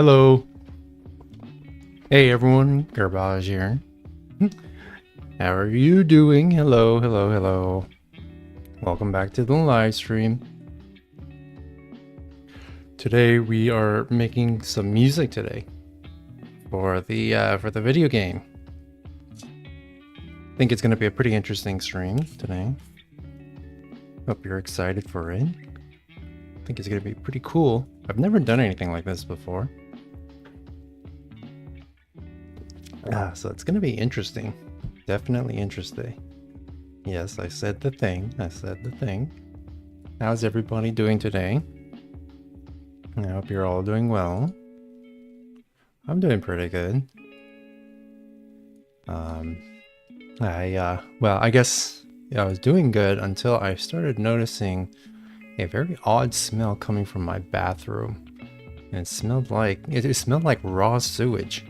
Hello. Hey everyone, Garbage here. How are you doing? Hello, hello, hello. Welcome back to the live stream. Today we are making some music today for the video game. I think it's going to be a pretty interesting stream today. Hope you're excited for it. I think it's going to be pretty cool. I've never done anything like this before. So it's going to be interesting. Definitely interesting. Yes, I said the thing. How's everybody doing today? I hope you're all doing well. I'm doing pretty good. I guess I was doing good until I started noticing a very odd smell coming from my bathroom. And it smelled like raw sewage.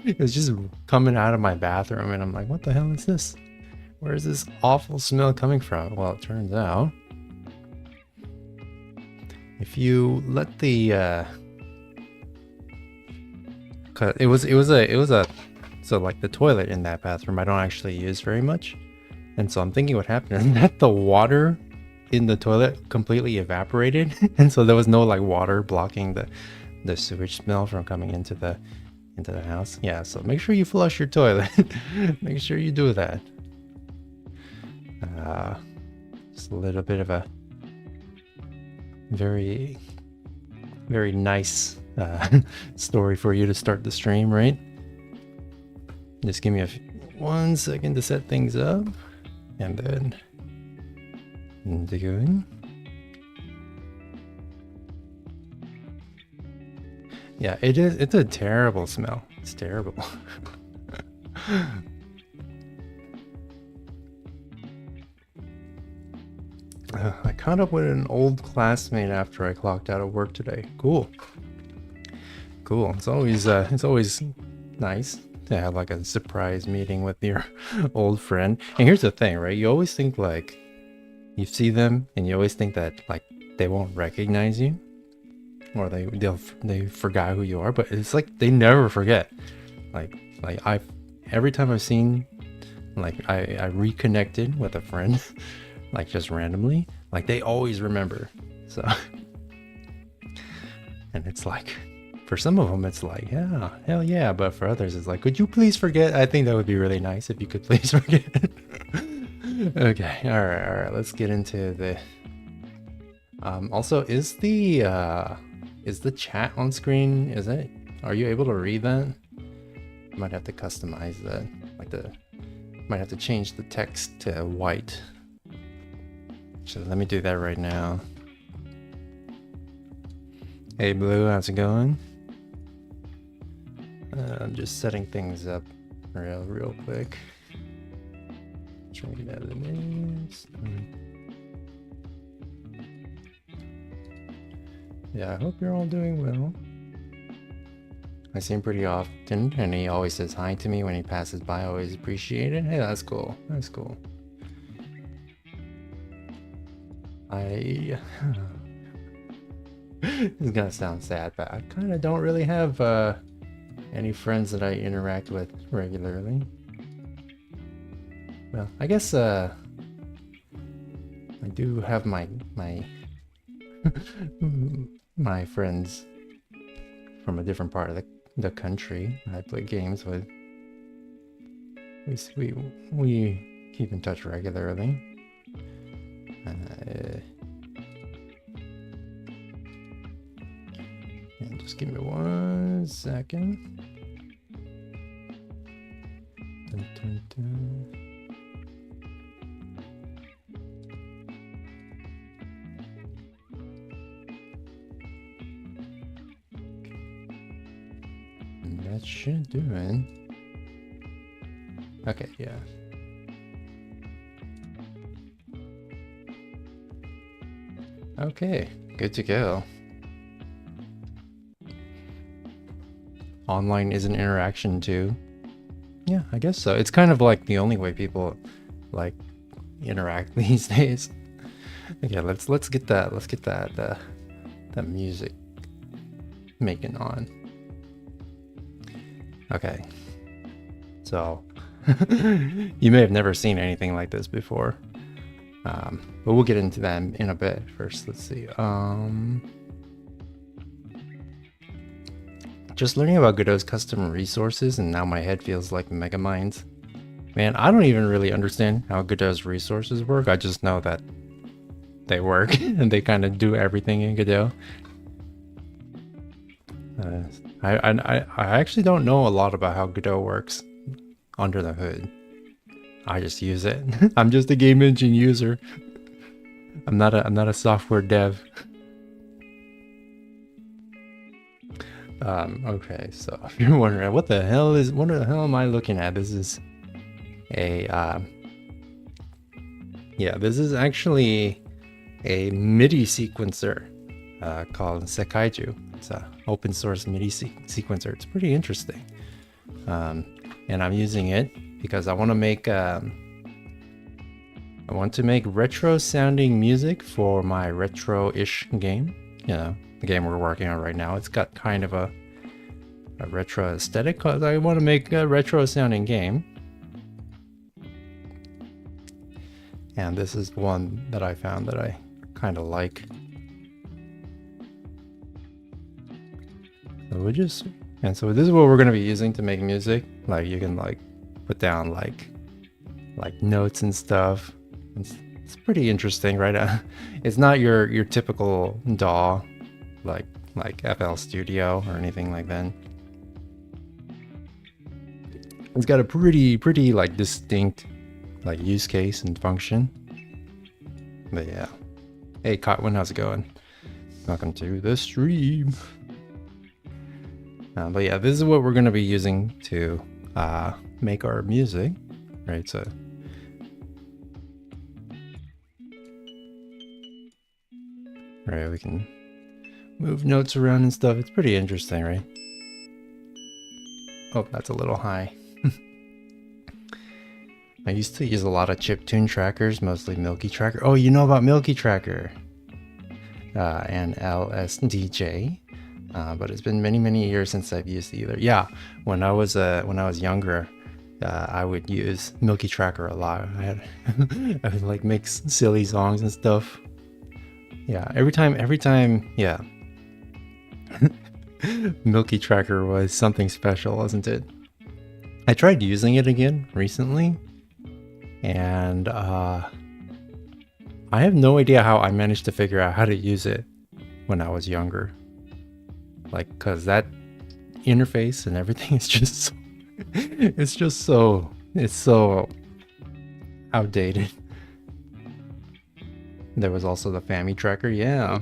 It was just coming out of my bathroom and I'm like, what the hell is this? Where is this awful smell coming from? Well, it turns out if you let the so like the toilet in that bathroom I don't actually use very much. And so I'm thinking what happened is that the water in the toilet completely evaporated and so there was no like water blocking the sewage smell from coming into the house. Yeah, so make sure you flush your toilet. Make sure you do that. Just a little bit of a very, very nice story for you to start the stream, right? Just give me 1 second to set things up, and then doing. Yeah, it is. It's a terrible smell. It's terrible. I caught up with an old classmate after I clocked out of work today. Cool. It's always nice to have like a surprise meeting with your old friend. And here's the thing, right? You always think like you see them, and you always think that like they won't recognize you. Or they forgot who you are, but it's like they never forget. Like every time I've seen, like I reconnected with a friend, like just randomly, like they always remember. So, and it's like, for some of them it's like, yeah, hell yeah, but for others it's like, could you please forget? I think that would be really nice if you could please forget. Okay, all right, let's get into the. Also, is the chat on screen? Are you able to read that? Might have to customize that. Might have to change the text to white. So let me do that right now. Hey Blue, how's it going? I'm just setting things up real quick. Trying out the names. Yeah, I hope you're all doing well. I see him pretty often, and he always says hi to me when he passes by. I always appreciate it. Hey, that's cool. That's cool. This is gonna sound sad, but I kind of don't really have any friends that I interact with regularly. Well, I guess I do have my my friends from a different part of the country I play games with. We keep in touch regularly. And just give me 1 second. Dun, dun, dun. That should do it. Okay, yeah. Okay, good to go. Online is an interaction too. Yeah, I guess so. It's kind of like the only way people like interact these days. Okay, let's get that music making on. Okay, so you may have never seen anything like this before, but we'll get into that in a bit. First, let's see. Just learning about Godot's custom resources, and now my head feels like Megamind. Man, I don't even really understand how Godot's resources work. I just know that they work and they kind of do everything in Godot. I actually don't know a lot about how Godot works under the hood. I just use it. I'm just a game engine user. I'm not a software dev. Okay, so if you're wondering what the hell am I looking at? This is a yeah, this is actually a MIDI sequencer called Sekaiju. It's an open source MIDI sequencer. It's pretty interesting, and I'm using it because I want to make retro sounding music for my retro-ish game. You know, the game we're working on right now. It's got kind of a retro aesthetic because I want to make a retro sounding game. And this is one that I found that I kind of like. So this is what we're going to be using to make music. Like you can like put down like notes and stuff. It's pretty interesting, right? It's not your typical DAW like FL Studio or anything like that. It's got a pretty like distinct like use case and function. But yeah. Hey Cotwin, how's it going? Welcome to the stream. But yeah, this is what we're going to be using to make our music, right? So right, we can move notes around and stuff. It's pretty interesting, right? Oh, that's a little high. I used to use a lot of chiptune trackers, mostly Milky Tracker. Oh, you know about Milky Tracker and LSDJ. But it's been many years since I've used either. Yeah, when I was younger, I would use Milky Tracker a lot. I would like make silly songs and stuff. Yeah, every time, yeah. Milky Tracker was something special, wasn't it? I tried using it again recently, and I have no idea how I managed to figure out how to use it when I was younger. Like, cause that interface and everything is just it's so outdated. There was also the Family Tracker. Yeah,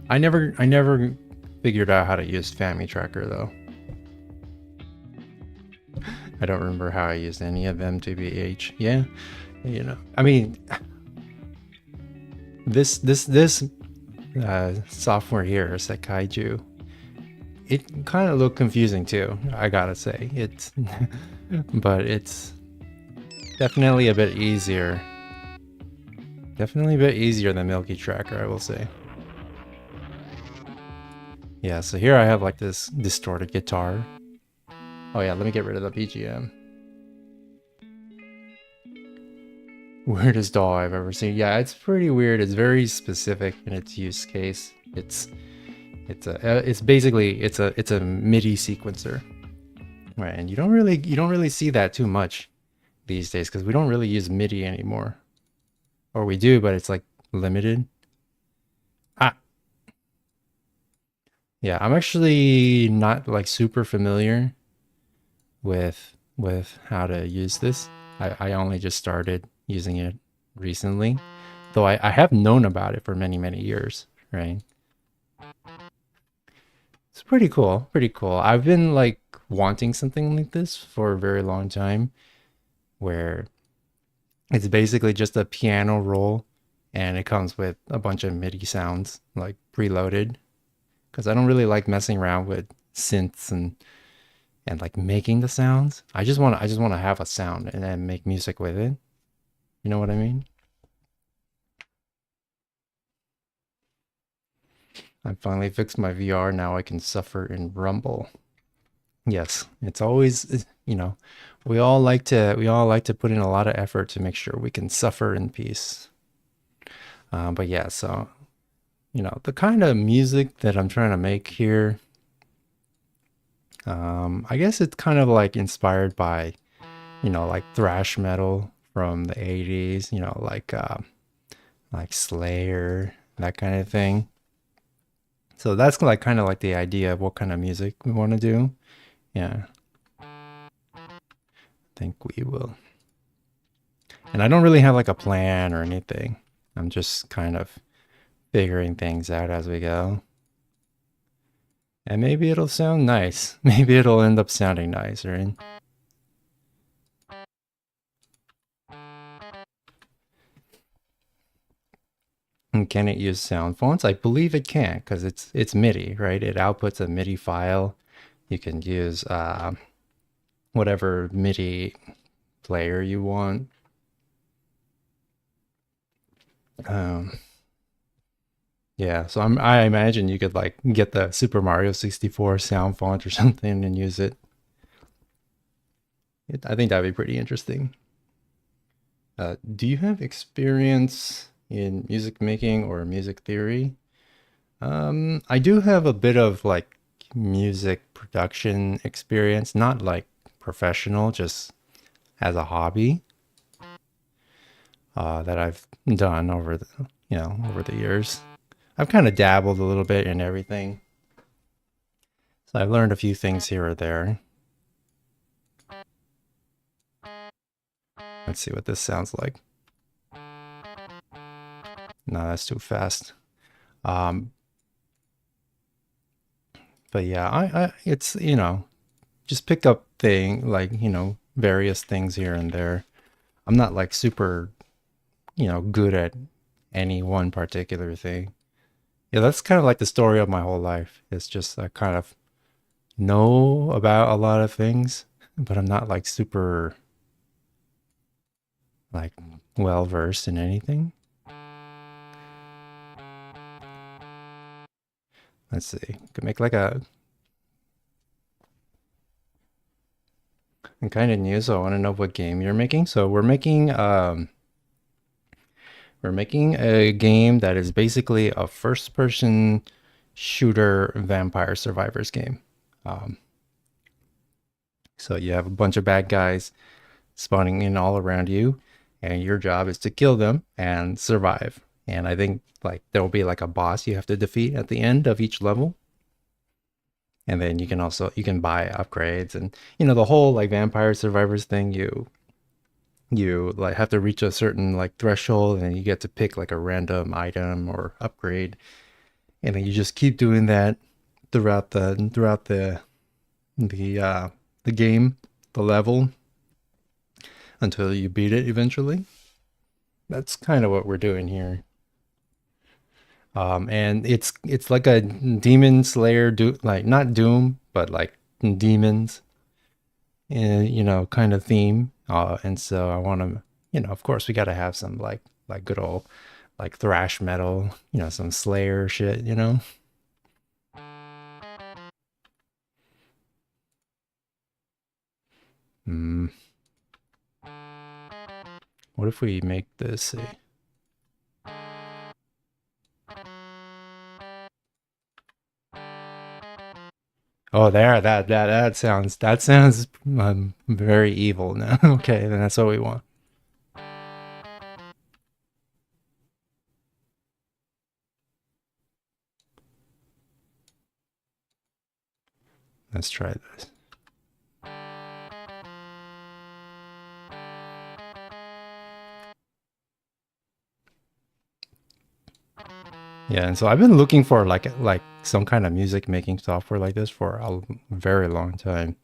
I never figured out how to use Family Tracker though. I don't remember how I used any of them, to BH. Yeah, you know, I mean, this software here, Sekaiju, it kind of looked confusing too, I gotta say. It's but it's definitely a bit easier. Definitely a bit easier than Milky Tracker, I will say. Yeah, so here I have like this distorted guitar. Oh yeah, let me get rid of the BGM. Weirdest DAW I've ever seen. Yeah, it's pretty weird. It's very specific in its use case. It's basically a MIDI sequencer, right? And you don't really see that too much these days because we don't really use MIDI anymore, or we do, but it's like limited. Yeah, I'm actually not like super familiar with how to use this. I only just started using it recently, though I have known about it for many years, right? It's pretty cool, pretty cool. I've been like wanting something like this for a very long time, where it's basically just a piano roll and it comes with a bunch of MIDI sounds like preloaded, because I don't really like messing around with synths and like making the sounds. I just want to have a sound and then make music with it. You know what I mean? I finally fixed my VR. Now I can suffer in Rumble. Yes, it's always, we all like to put in a lot of effort to make sure we can suffer in peace. But yeah, so the kind of music that I'm trying to make here, I guess it's kind of like inspired by, like thrash metal from the 80s, like Slayer, that kind of thing. So that's like kind of like the idea of what kind of music we want to do. Yeah, I think we will. And I don't really have like a plan or anything. I'm just kind of figuring things out as we go. And maybe it'll sound nice. Maybe it'll end up sounding nice, right? And can it use sound fonts? I believe it can because it's MIDI, right? It outputs a MIDI file. You can use whatever MIDI player you want. Um, yeah, so I imagine you could like get the Super Mario 64 sound font or something and use it. I think that'd be pretty interesting. Do you have experience in music making or music theory? I do have a bit of like music production experience, not like professional, just as a hobby that I've done over the years. I've kind of dabbled a little bit in everything, so I've learned a few things here or there. Let's see what this sounds like. No, that's too fast. Um, but yeah, I it's just pick up various things here and there. I'm not like super good at any one particular thing. Yeah, that's kind of like the story of my whole life. It's just I kind of know about a lot of things, but I'm not like super like well versed in anything. Let's see. Could make like I'm kind of new, so I want to know what game you're making. So we're making a game that is basically a first person shooter vampire survivors game. Um, so you have a bunch of bad guys spawning in all around you, and your job is to kill them and survive. And I think like there will be like a boss you have to defeat at the end of each level. And then you can buy upgrades and the whole like vampire survivors thing. You like have to reach a certain like threshold and you get to pick like a random item or upgrade, and then you just keep doing that throughout the game, the level, until you beat it eventually. That's kind of what we're doing here. And it's like a demon slayer, like not Doom, but like demons, kind of theme. And so I want to, of course, we got to have some like good old like thrash metal, some Slayer shit. Hmm. What if we make this a Oh, there, that sounds very evil now. Okay, then that's what we want. Let's try this. Yeah, and so I've been looking for like some kind of music making software like this for a very long time.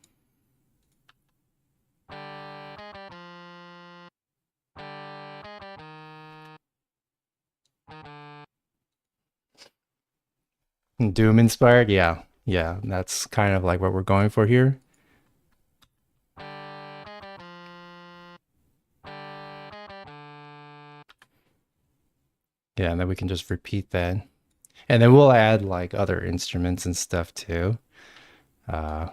Doom inspired, yeah, yeah, that's kind of like what we're going for here. Yeah, and then we can just repeat that. And then we'll add like other instruments and stuff too. Uh,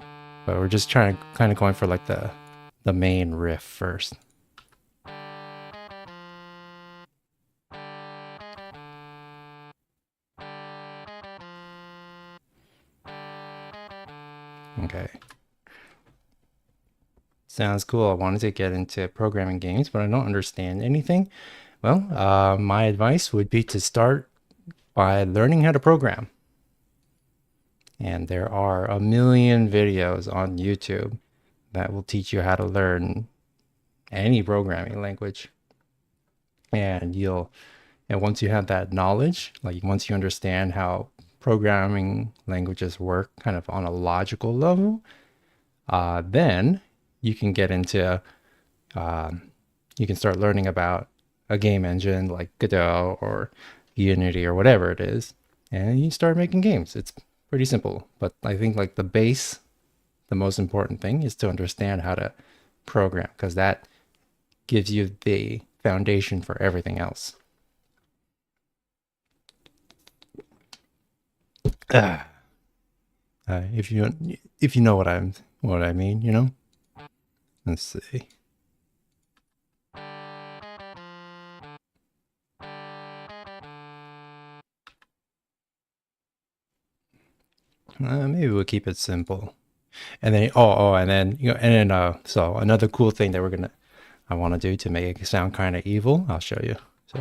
but we're just trying to kind of going for like the main riff first. Okay. Sounds cool. I wanted to get into programming games, but I don't understand anything. Well, my advice would be to start by learning how to program. And there are a million videos on YouTube that will teach you how to learn any programming language. And once you have that knowledge, like once you understand how programming languages work kind of on a logical level, then you can get into, you can start learning about a game engine like Godot or Unity or whatever it is, and you start making games. It's pretty simple, but I think like the most important thing is to understand how to program because that gives you the foundation for everything else. Ah. If you know what I mean, you know. Let's see. Maybe we'll keep it simple. And then and then so another cool thing that I want to do to make it sound kind of evil. I'll show you. So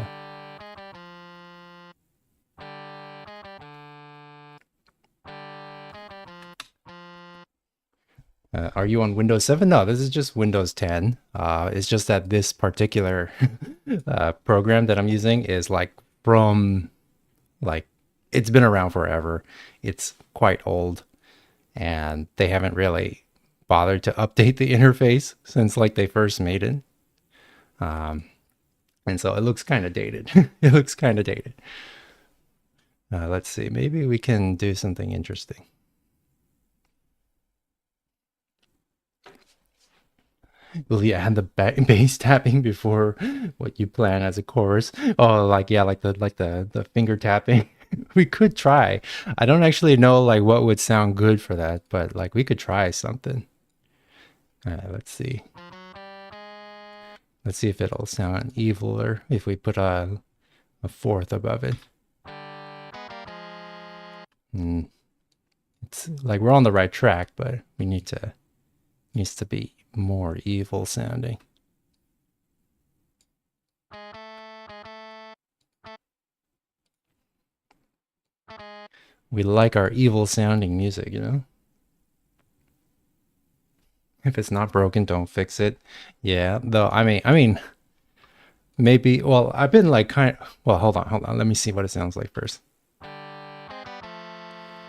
are you on Windows 7? No, this is just Windows 10. It's just that this particular program that I'm using is like from like it's been around forever. It's quite old, and they haven't really bothered to update the interface since like they first made it. And so it looks kind of dated. It looks kind of dated. Let's see. Maybe we can do something interesting. Will you add the bass tapping before what you plan as a chorus? Oh, like yeah, like the finger tapping. We could try. I don't actually know like what would sound good for that, but like we could try something. Let's see. Let's see if it'll sound evil or if we put a fourth above it. It's like we're on the right track, but we needs to be more evil sounding. We like our evil sounding music, you know? If it's not broken, don't fix it. Yeah, though I mean maybe well, I've been like well, hold on. Let me see what it sounds like first.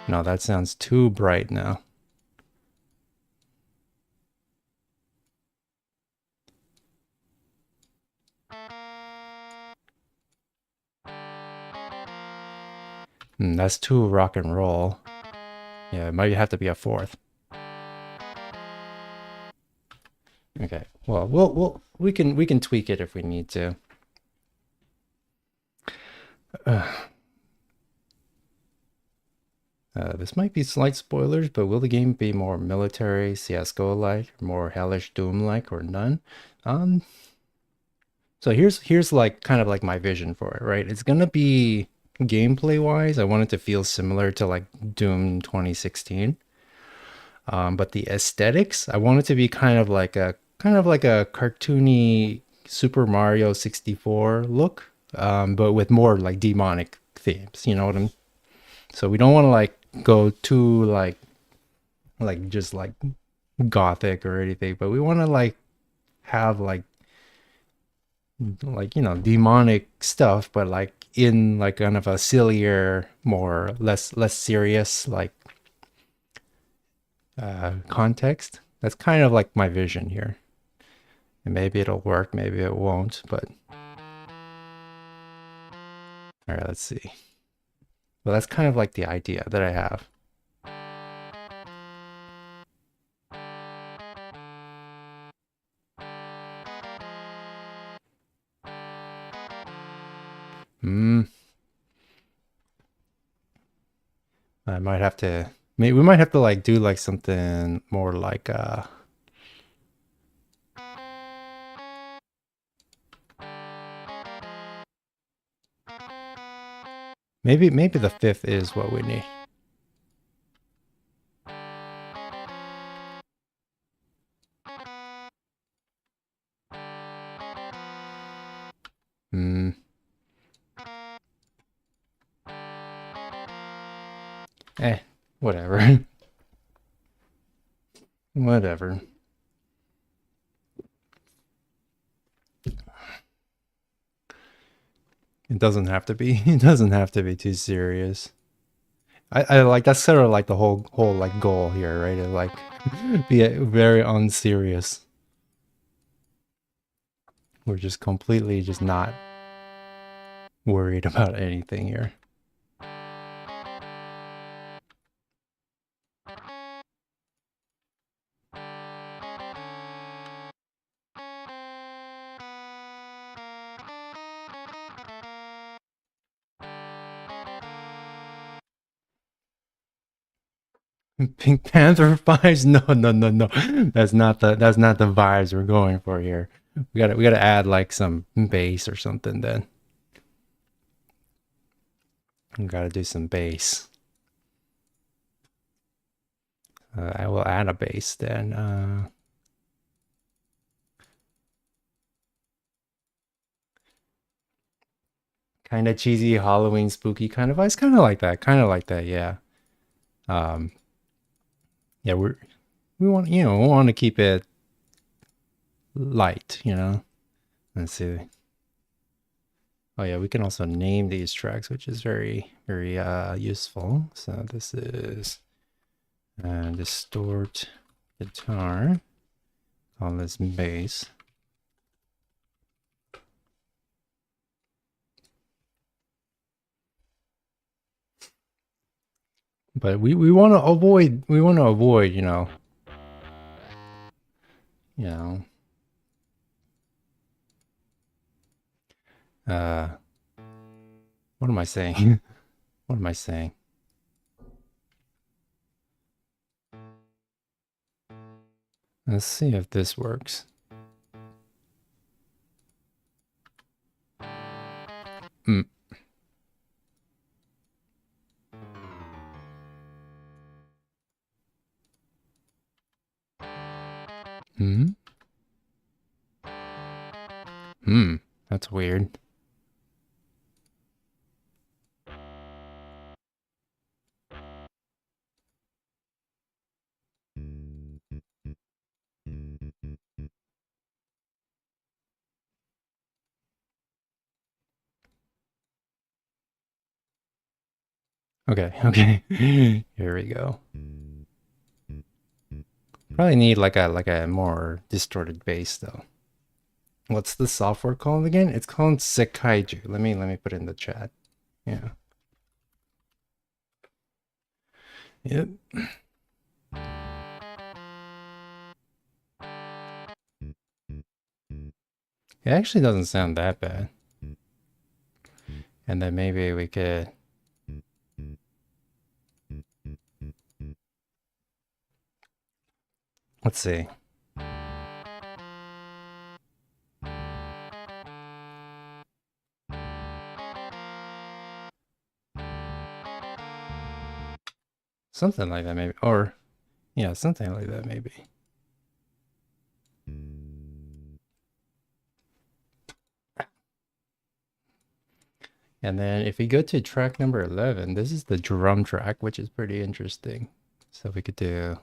No, that sounds too bright now. That's too rock and roll. Yeah, it might have to be a fourth. Okay. Well, we can tweak it if we need to. This might be slight spoilers, but will the game be more military CS:GO-like, more hellish Doom-like, or none? Um, so here's like kind of like my vision for it, right? It's gonna be gameplay-wise, I want it to feel similar to like Doom 2016. But the aesthetics, I want it to be kind of like a cartoony Super Mario 64 look, but with more like demonic themes. You know what I'm? So we don't want to like go too like just like gothic or anything, but we want to like have like you know demonic stuff, but like in like kind of a sillier, more less serious like context. That's kind of like my vision here. And maybe it'll work, maybe it won't, but all right, let's see. Well, that's kind of like the idea that I have. Hmm. I might have to, maybe we might have to like do like something more like maybe the fifth is what we need. Hmm. Whatever. Whatever. It doesn't have to be. It doesn't have to be too serious. I like that's sort of like the whole like goal here, right? To like be very unserious. We're just completely just not worried about anything here. Pink Panther vibes? No. That's not the vibes we're going for here. We gotta add like some bass or something then. We gotta do some bass. I will add a bass then. Kind of cheesy Halloween spooky kind of vibes. Kind of like that. Kind of like that. Yeah. Um. Yeah. We want we want to keep it light. Let's see. Oh yeah, we can also name these tracks, which is very useful. So this is distort guitar. Call this bass. But we want to avoid what am I saying? What am I saying? Let's see if this works. Hmm. That's weird. Okay. Here we go. Probably need like a more distorted bass though. What's the software called again? It's called Sekaiju. Let me put it in the chat. Yeah. Yep. It actually doesn't sound that bad. And then maybe we could let's see. Something like that maybe. Or yeah, something like that maybe. And then if we go to track number 11, this is the drum track, which is pretty interesting. So we could do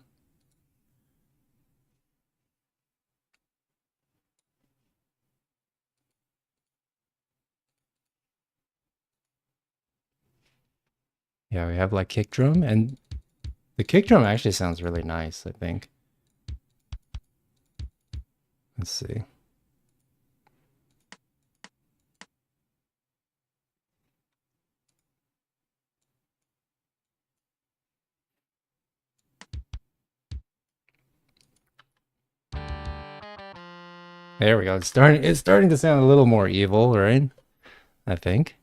yeah, we have like kick drum, and the kick drum actually sounds really nice, I think. Let's see. There we go. It's starting to sound a little more evil, right? I think.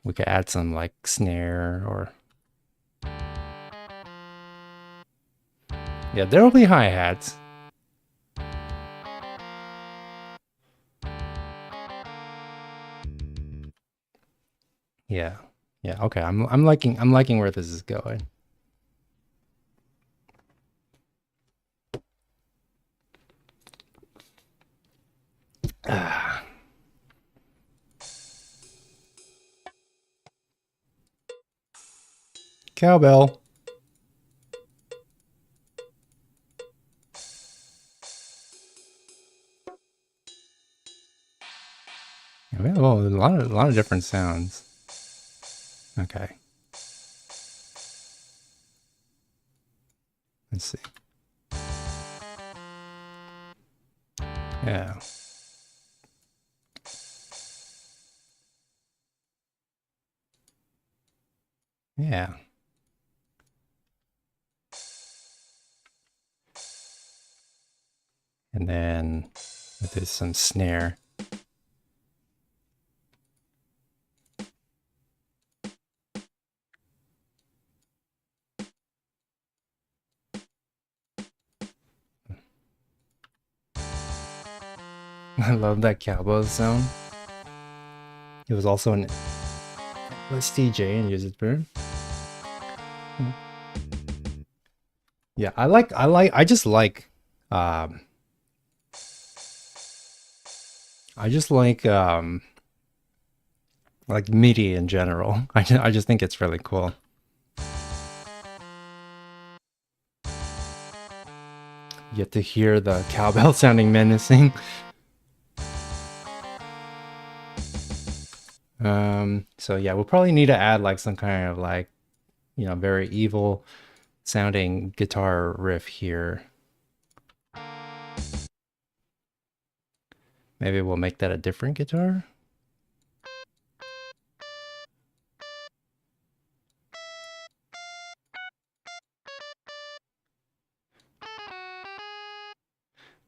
We could add some like snare or yeah, there will be hi-hats. Yeah. Yeah, okay. I'm liking where this is going. Cowbell. Oh, a lot of different sounds. Okay. Let's see. Yeah. Yeah. And then there's some snare. I love that cowbell sound. It was also an let's DJ and use it for. Yeah, um I just like MIDI in general. I just think it's really cool. You get to hear the cowbell sounding menacing. So yeah, we'll probably need to add like some kind of like, very evil sounding guitar riff here. Maybe we'll make that a different guitar.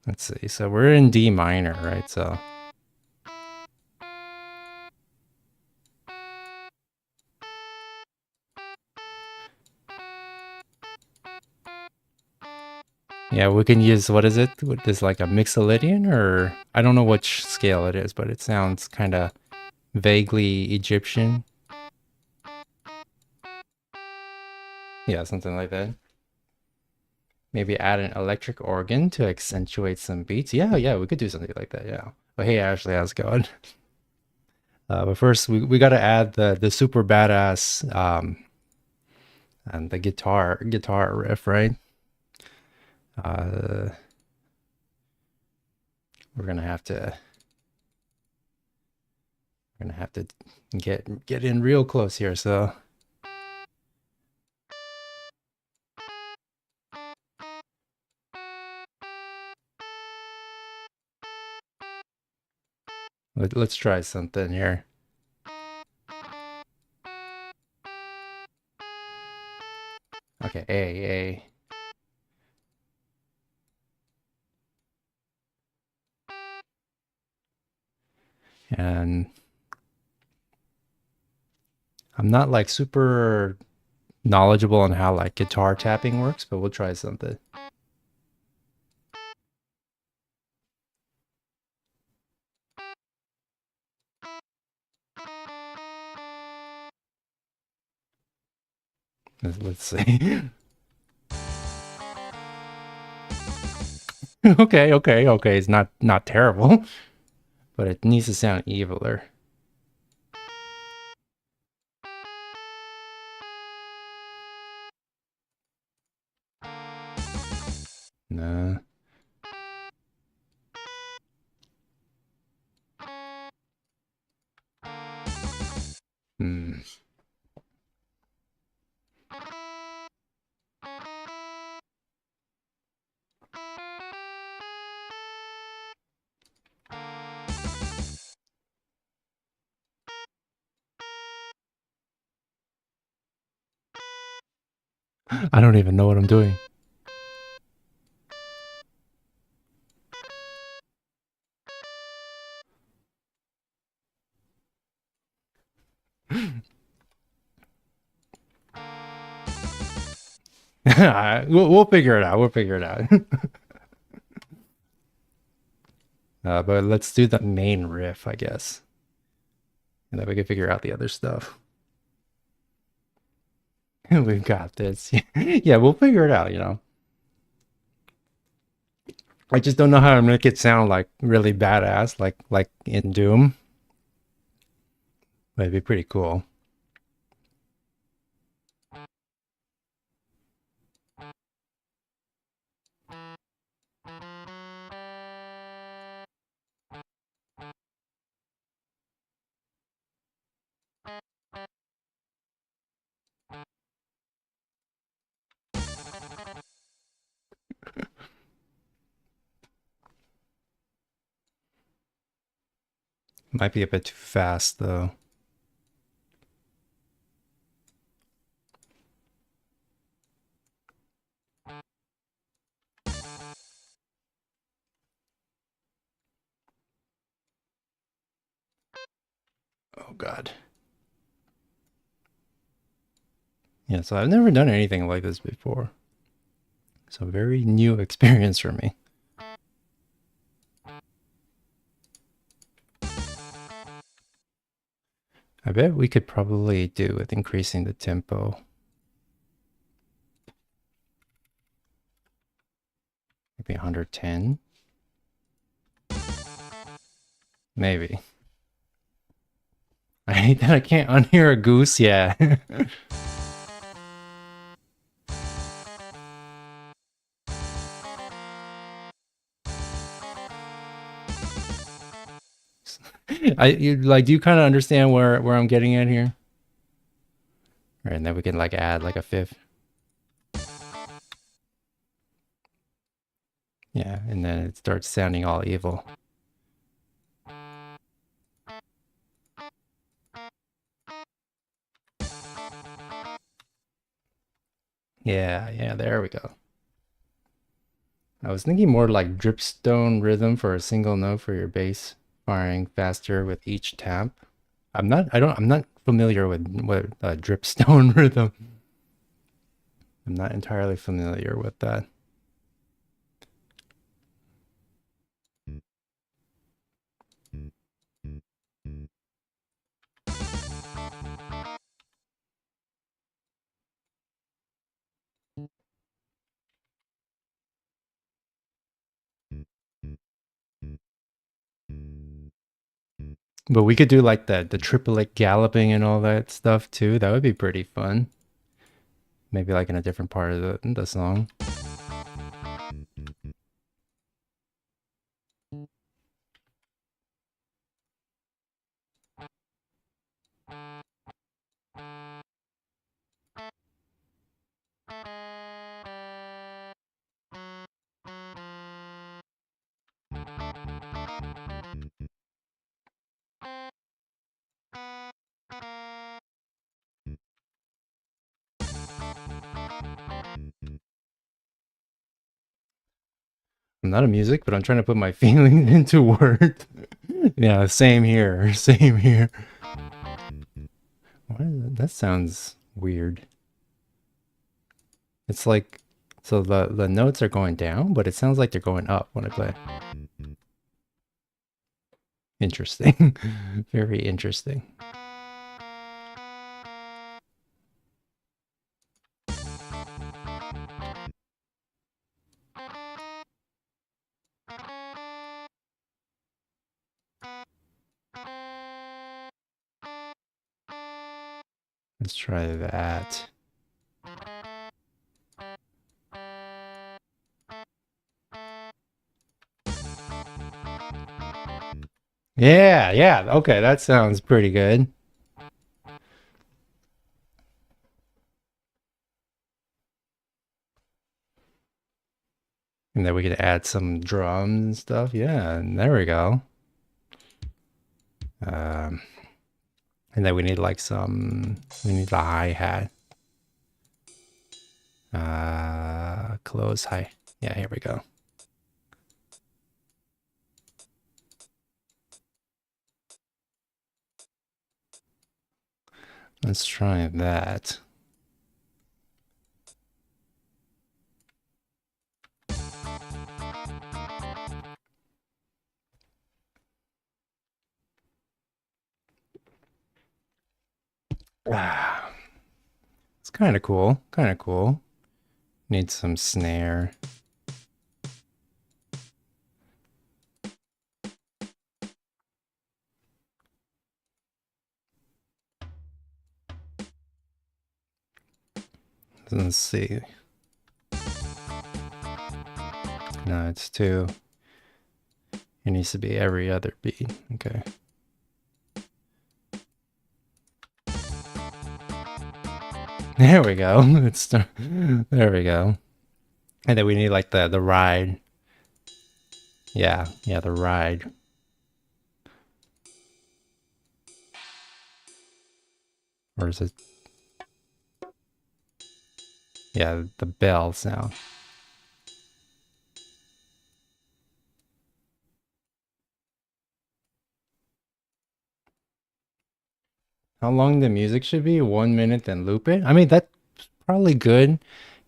Let's see. So we're in D minor, right? So yeah, we can use, what is it? What is like a Mixolydian, or I don't know which scale it is, but it sounds kind of vaguely Egyptian. Yeah, something like that. Maybe add an electric organ to accentuate some beats. Yeah, yeah, we could do something like that. Yeah. But hey, Ashley, how's it going? But first, we got to add the super badass and the guitar riff, right? Uh, we're gonna have to we're gonna have to get in real close here. So let's try something here. Okay, A. And I'm not like super knowledgeable on how like guitar tapping works, but we'll try something. Let's see. Okay. It's not terrible, but it needs to sound eviler. Nah. Hmm. I don't even know what I'm doing. We'll figure it out. We'll figure it out. But let's do the main riff, I guess, and then we can figure out the other stuff. We've got this. Yeah, we'll figure it out. I just don't know how to make it sound like really badass, like in Doom. But it'd be pretty cool. Might be a bit too fast though. Oh God. Yeah, so I've never done anything like this before. So very new experience for me. I bet we could probably do with increasing the tempo. Maybe 110. Maybe. I hate that I can't unhear a goose. Yeah. Do you kind of understand where I'm getting at here? Right, and then we can like add like a fifth. Yeah, and then it starts sounding all evil. Yeah, there we go. I was thinking more like dripstone rhythm for a single note for your bass, firing faster with each tap. I'm not familiar with what dripstone rhythm. I'm not entirely familiar with that. But we could do like the triplet galloping and all that stuff too. That would be pretty fun. Maybe like in a different part of the song. I'm not a music, but I'm trying to put my feelings into words. Yeah, same here. Same here. That sounds weird. It's like, so the notes are going down, but it sounds like they're going up when I play. Interesting. Very interesting. Let's try that. Yeah. Okay, that sounds pretty good. And then we could add some drums and stuff. Yeah, and there we go. Um, and then we need like we need the hi-hat. Close hi. Yeah, here we go. Let's try that. Ah, it's kind of cool. Kind of cool. Need some snare. Let's see. No, it's two. It needs to be every other beat. Okay. There we go. There we go. And then we need like the ride. Yeah, the ride. Or is it? Yeah, the bell sound. How long the music should be? 1 minute, then loop it. I mean, that's probably good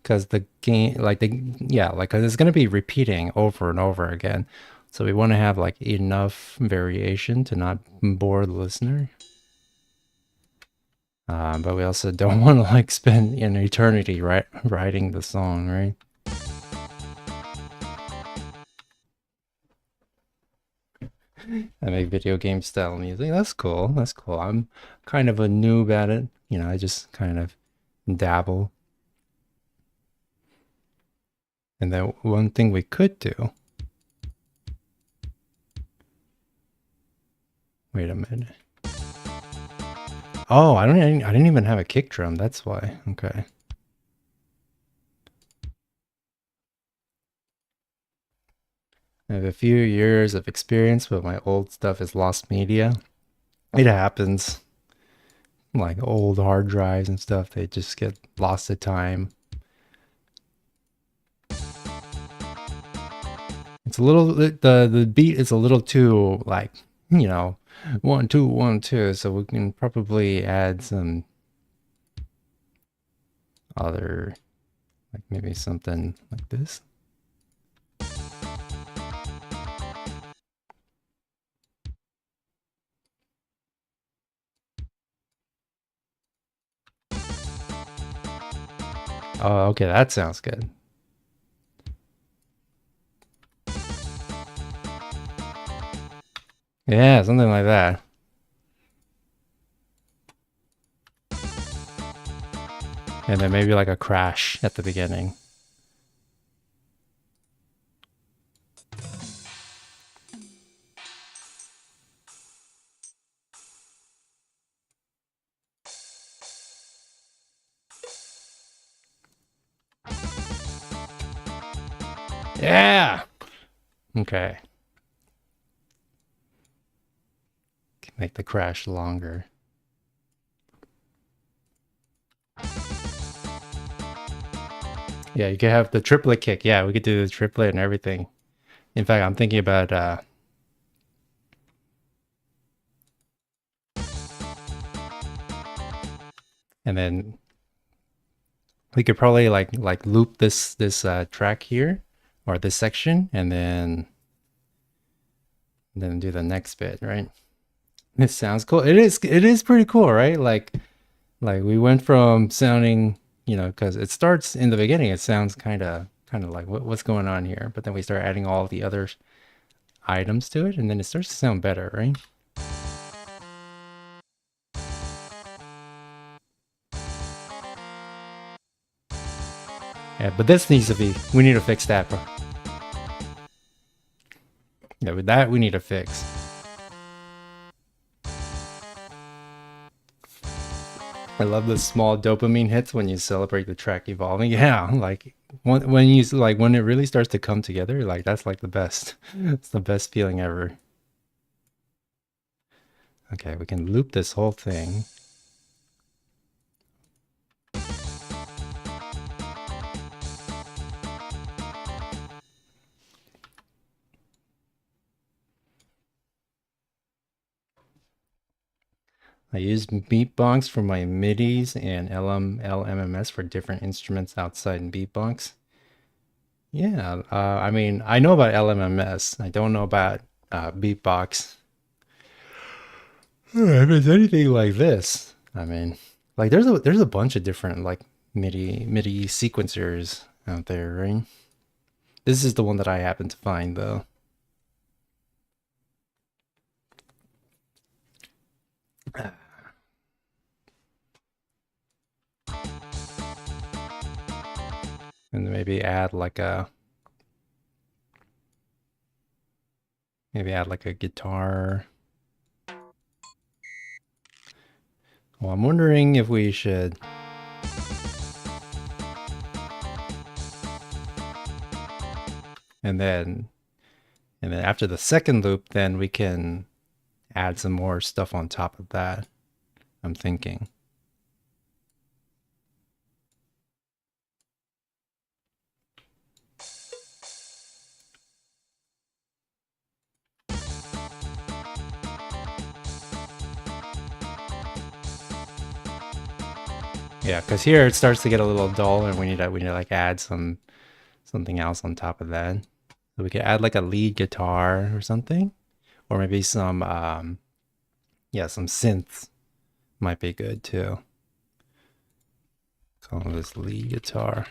because the game, like because it's gonna be repeating over and over again. So we want to have like enough variation to not bore the listener. But we also don't want to like spend an eternity writing the song, right? I make video game style music. That's cool. That's cool. I'm kind of a noob at it. I just kind of dabble. And then one thing we could do. Wait a minute. Oh, I didn't even have a kick drum. That's why. Okay. I have a few years of experience, but my old stuff is lost media. It happens. Like old hard drives and stuff, they just get lost to time. It's a little the beat is a little too like, 1 2 1 2, so we can probably add some other, like maybe something like this. Oh, okay, that sounds good. Yeah, something like that. And then maybe like a crash at the beginning. Yeah. Okay. Make the crash longer. Yeah, you could have the triplet kick. Yeah, we could do the triplet and everything. In fact, I'm thinking about and then we could probably like loop this track here or this section and then do the next bit, right? It sounds cool. It is pretty cool, right? Like we went from sounding, because it starts in the beginning, it sounds kind of like what's going on here, but then we start adding all the other items to it and then it starts to sound better, right? Yeah, but this needs to be, we need to fix that. Yeah, with that we need to fix. I love the small dopamine hits when you celebrate the track evolving. Yeah, like when it really starts to come together, like that's like the best. It's the best feeling ever. Okay, we can loop this whole thing. I use Beatbox for my MIDIs and LMMS for different instruments outside in Beatbox. Yeah, I mean, I know about LMMS. I don't know about Beatbox. If it's anything like this, I mean, Like there's a bunch of different like MIDI sequencers out there, right? This is the one that I happen to find though. And maybe add like a guitar. Well, I'm wondering if we should and then after the second loop, then we can add some more stuff on top of that. I'm thinking. Yeah, because here it starts to get a little dull, and we need to like add something else on top of that. So we could add like a lead guitar or something, or maybe some yeah, some synths might be good too. Call this lead guitar.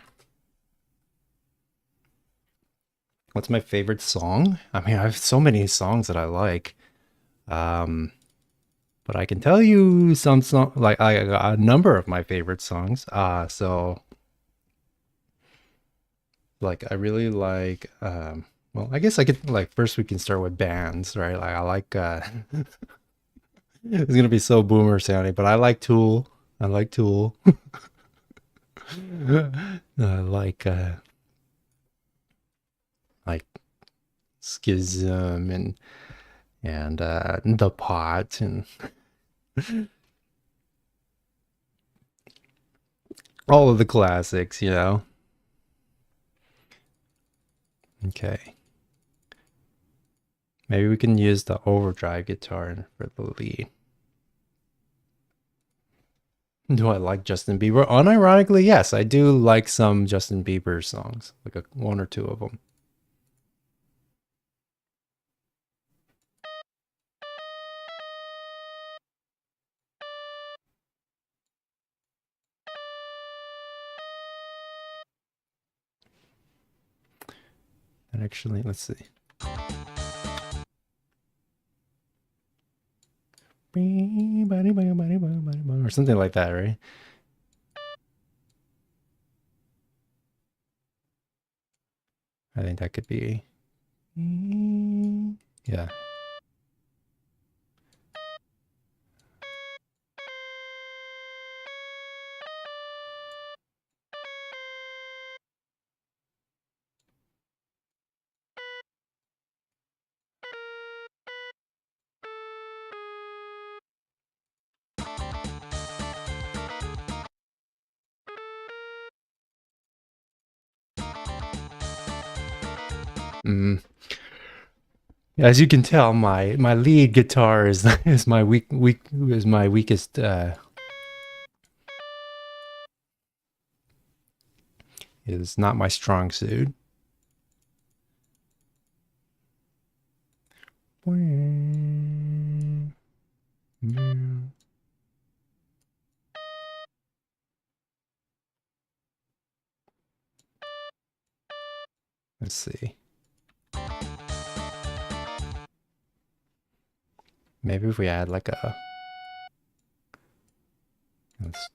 What's my favorite song? I mean, I have so many songs that I like. Um, but I can tell you some song like a number of my favorite songs. So like I really like well, I guess I could like first we can start with bands, right? Like I like it's gonna be so boomer sounding, but I like Tool. I like Tool. I like Schism and The Pot and all of the classics, you know. Okay. Maybe we can use the overdrive guitar for the lead. Do I like Justin Bieber? Unironically, yes, I do like some Justin Bieber songs, like one or two of them. And actually, let's see. Or something like that, right? I think that could be. Yeah. Mm. As you can tell, my lead guitar is is my weakest. Is not my strong suit. Let's see. Maybe if we add like a. Let's,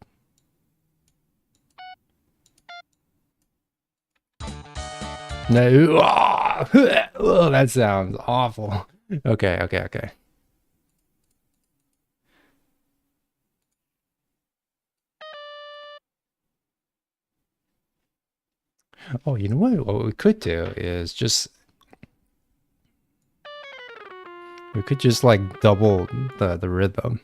no, oh, that sounds awful. Okay, okay, okay. Oh, you know what? What we could do is just we could just like double the rhythm.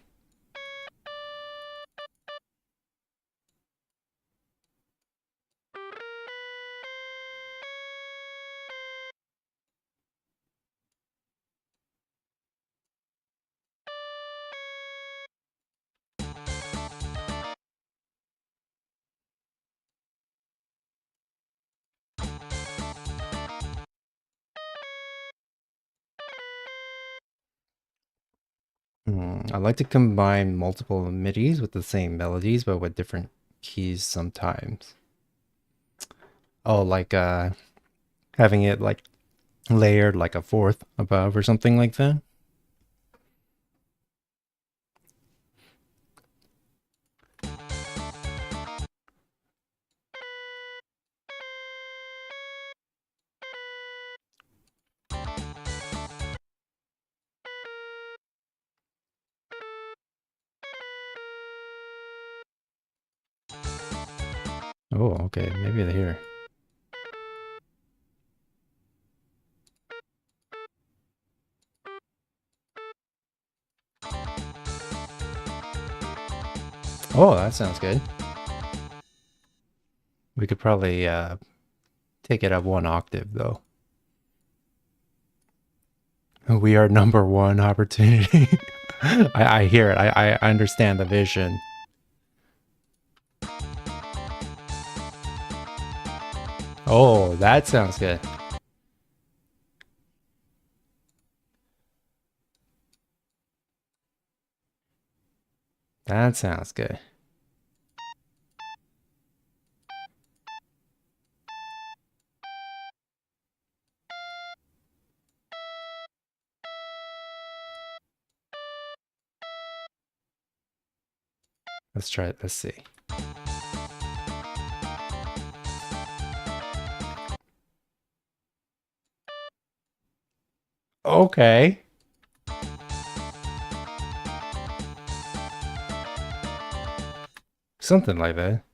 I like to combine multiple MIDIs with the same melodies, but with different keys sometimes. Oh, like having it like layered like a fourth above or something like that. Oh, okay, maybe they're here. Oh, that sounds good. We could probably take it up one octave though. We are number one opportunity. I hear it. I understand the vision. Oh, that sounds good. That sounds good. Let's try it. Let's see. Okay. Something like that.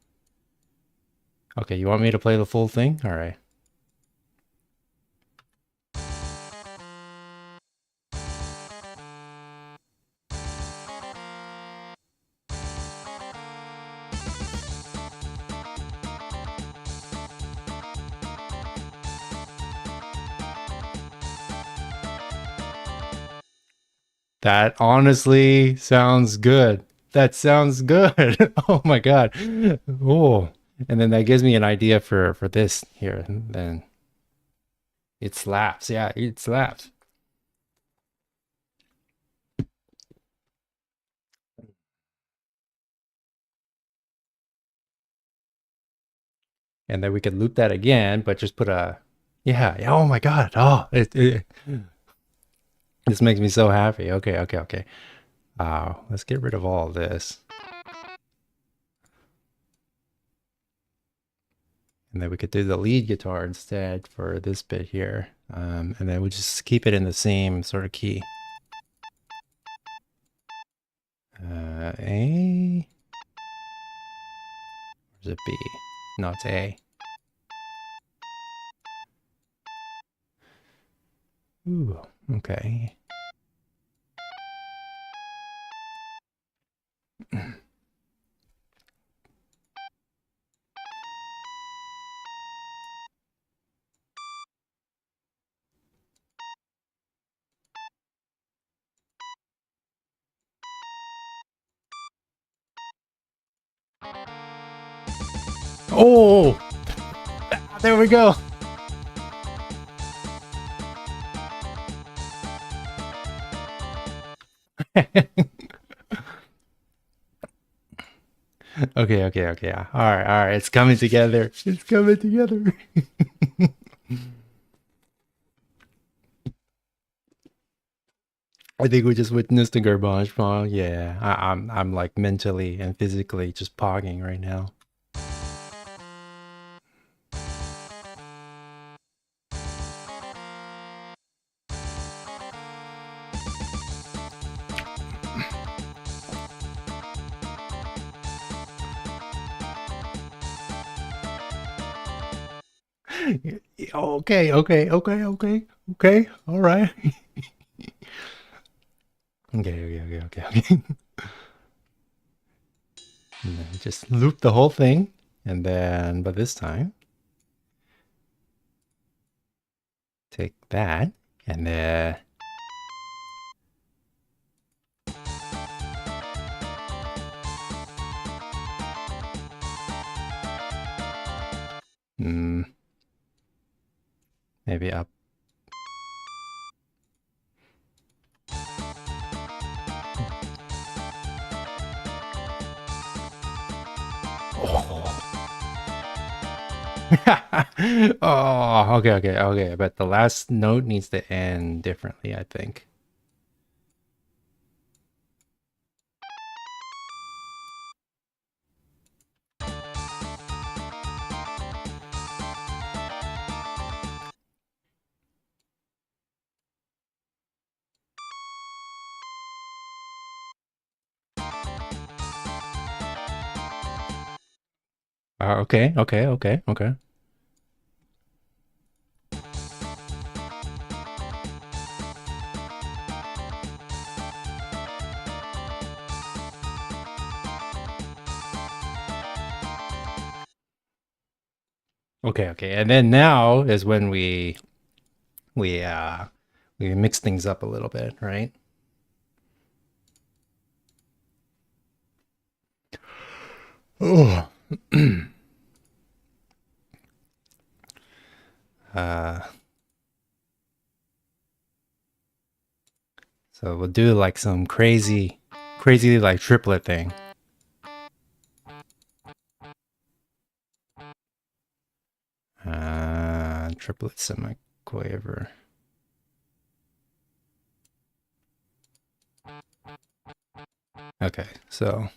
Okay, you want me to play the full thing? All right. That honestly sounds good. That sounds good. Oh my god. Oh. And then that gives me an idea for this here. And then it slaps. Yeah, it slaps. And then we could loop that again, but just put a yeah, yeah. Oh my god. Oh, this makes me so happy. Okay, okay, okay. Let's get rid of all of this. And then we could do the lead guitar instead for this bit here. And then we just keep it in the same sort of key. A. Or is it B? No, it's A. Ooh, okay. Oh, there we go. Okay, okay, okay. All right, all right. It's coming together. It's coming together. I think we just witnessed a garbage pong. Yeah, I'm like mentally and physically just pogging right now. Okay, okay, okay, okay, okay. All right. Okay, okay, okay, okay, okay. And then just loop the whole thing, and then, but this time, take that, and then. Maybe up. Oh, okay, okay, okay. But the last note needs to end differently, I think. Okay, okay, okay, okay. Okay, okay. And then now is when we uh we mix things up a little bit, right? Oh. uh so we'll do like some crazy like triplet thing. Triplet semiquaver. Okay, so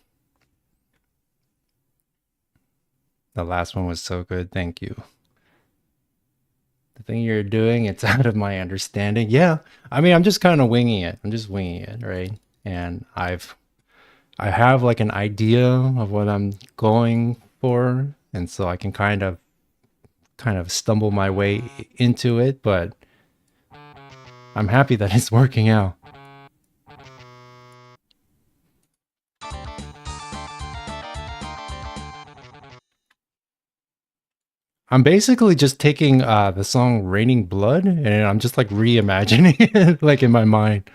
the last one was so good. Thank you. The thing you're doing, it's out of my understanding. Yeah, I mean, I'm just kind of winging it. I'm just winging it, right? And I have like an idea of what I'm going for, and so I can kind of stumble my way into it, but I'm happy that it's working out. I'm basically just taking the song Raining Blood and I'm just like reimagining it like in my mind.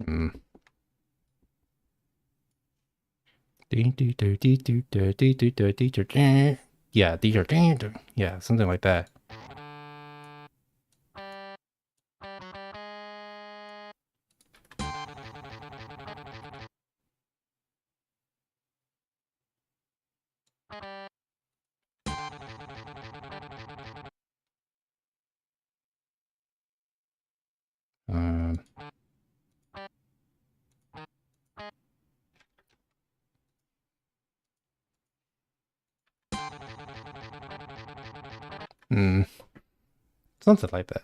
Mm. Yeah, yeah, something like that. Um, mm, something like that.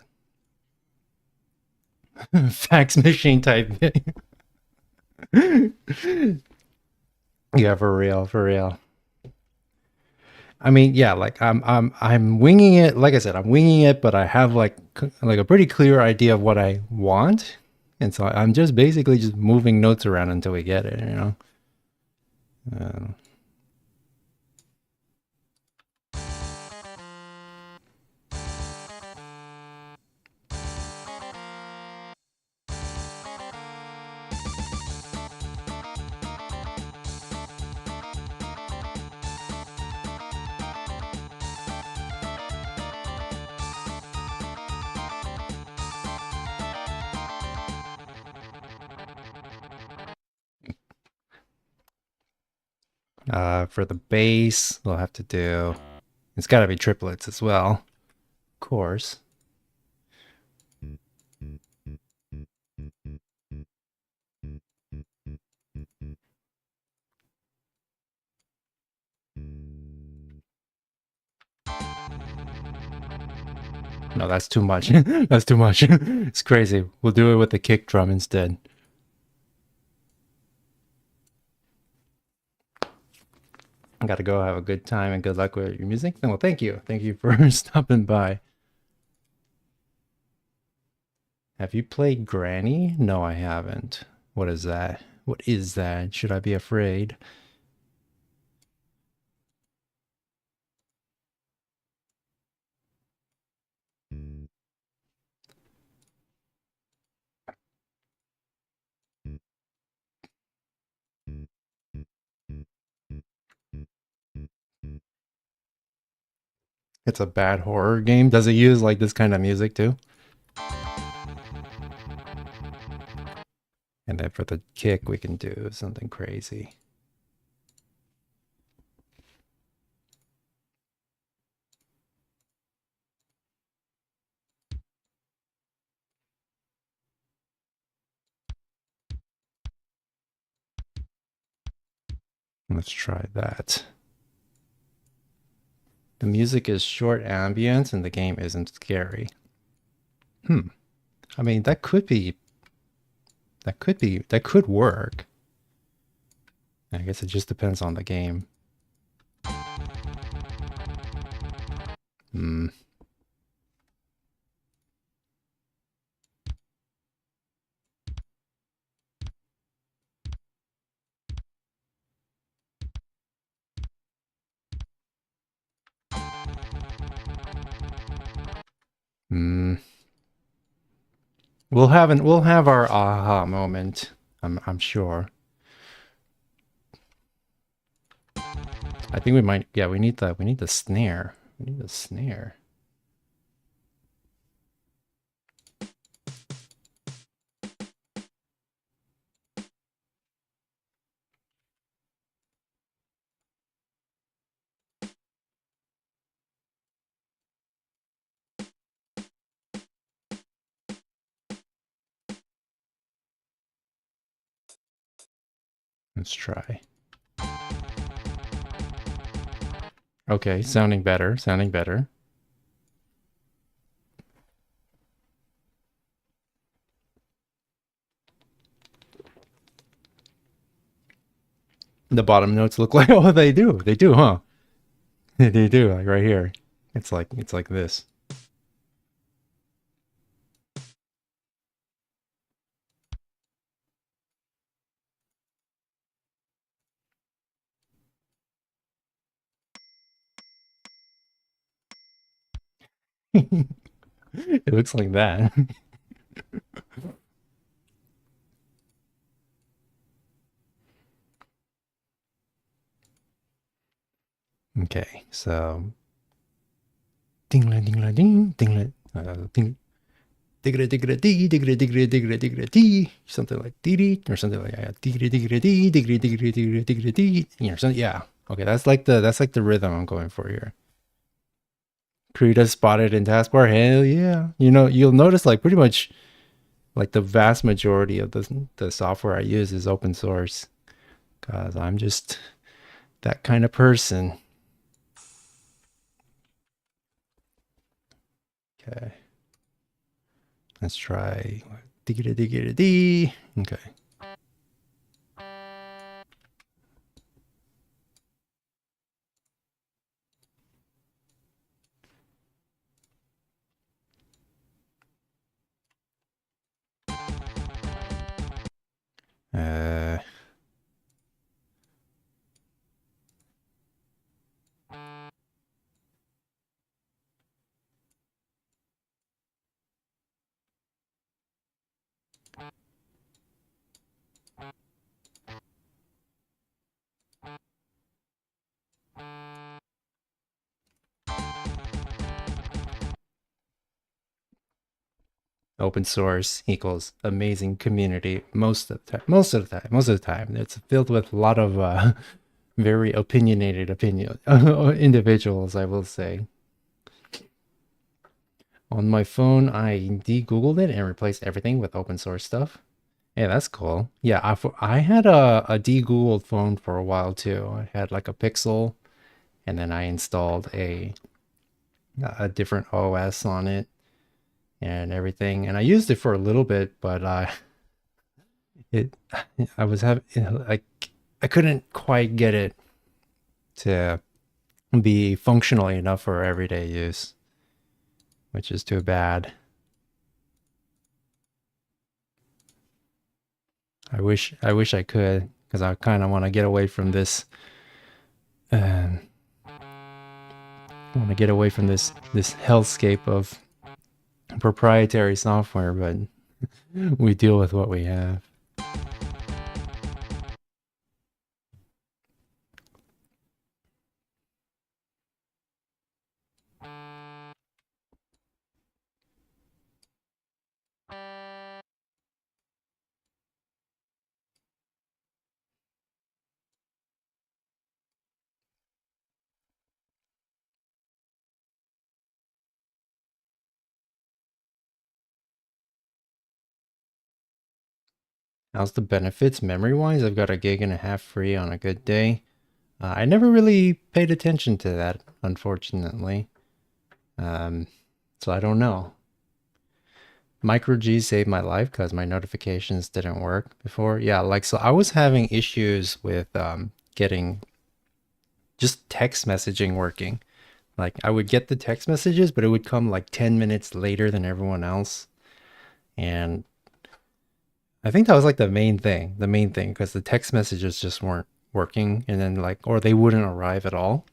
Fax machine type thing. Yeah, for real, for real. I mean, yeah, like I'm winging it. Like I said, I'm winging it, but I have like a pretty clear idea of what I want, and so I'm just basically just moving notes around until we get it. You know. Uh, for the bass, we'll have to do. It's got to be triplets as well, of course. No, that's too much. That's too much. It's crazy. We'll do it with the kick drum instead. I gotta go have a good time and good luck with your music. Well, thank you. Thank you for stopping by. Have you played Granny? No, I haven't. What is that? What is that? Should I be afraid? It's a bad horror game. Does it use like this kind of music too? And then for the kick, we can do something crazy. Let's try that. The music is short ambience and the game isn't scary. I mean, that could work. I guess it just depends on the game. Hmm. Hmm. We'll have our aha moment. I'm sure. I think we might. Yeah, we need the snare. We need the snare. Let's try. Okay, sounding better. Sounding better. The bottom notes look like oh they do. They do, huh? They do, like right here. It's like this. It looks like that. Okay, so ding la ding la ding ding la ding diggity diggity dee diggity diggity diggity diggity dee something like dee dee or something like that. Diggity diggity dee diggity diggity diggity diggity dee you know something yeah. Okay, that's like the rhythm I'm going for here. Krita spotted in taskbar. Hell yeah! You know you'll notice like pretty much like the vast majority of the software I use is open source because I'm just that kind of person. Okay. Let's try diggity diggity dee. Okay. Uh open source equals amazing community most of the time. Most of the time, it's filled with a lot of very opinionated individuals. I will say. On my phone, I de-googled it and replaced everything with open source stuff. Yeah, that's cool. Yeah, I had a de-googled phone for a while too. I had like a Pixel, and then I installed a different OS on it and everything, and I used it for a little bit, but it I was having like I couldn't quite get it to be functional enough for everyday use, which is too bad. I wish I could because I kind of want to get away from this. I want to get away from this hellscape of proprietary software, but we deal with what we have. How's the benefits memory-wise? I've got a gig and a half free on a good day. I never really paid attention to that, unfortunately. Um, so I don't know. Micro G saved my life because my notifications didn't work before. Yeah, like so I was having issues with getting just text messaging working. Like I would get the text messages, but it would come like 10 minutes later than everyone else. And I think that was like the main thing, because the text messages just weren't working, and then like, or they wouldn't arrive at all.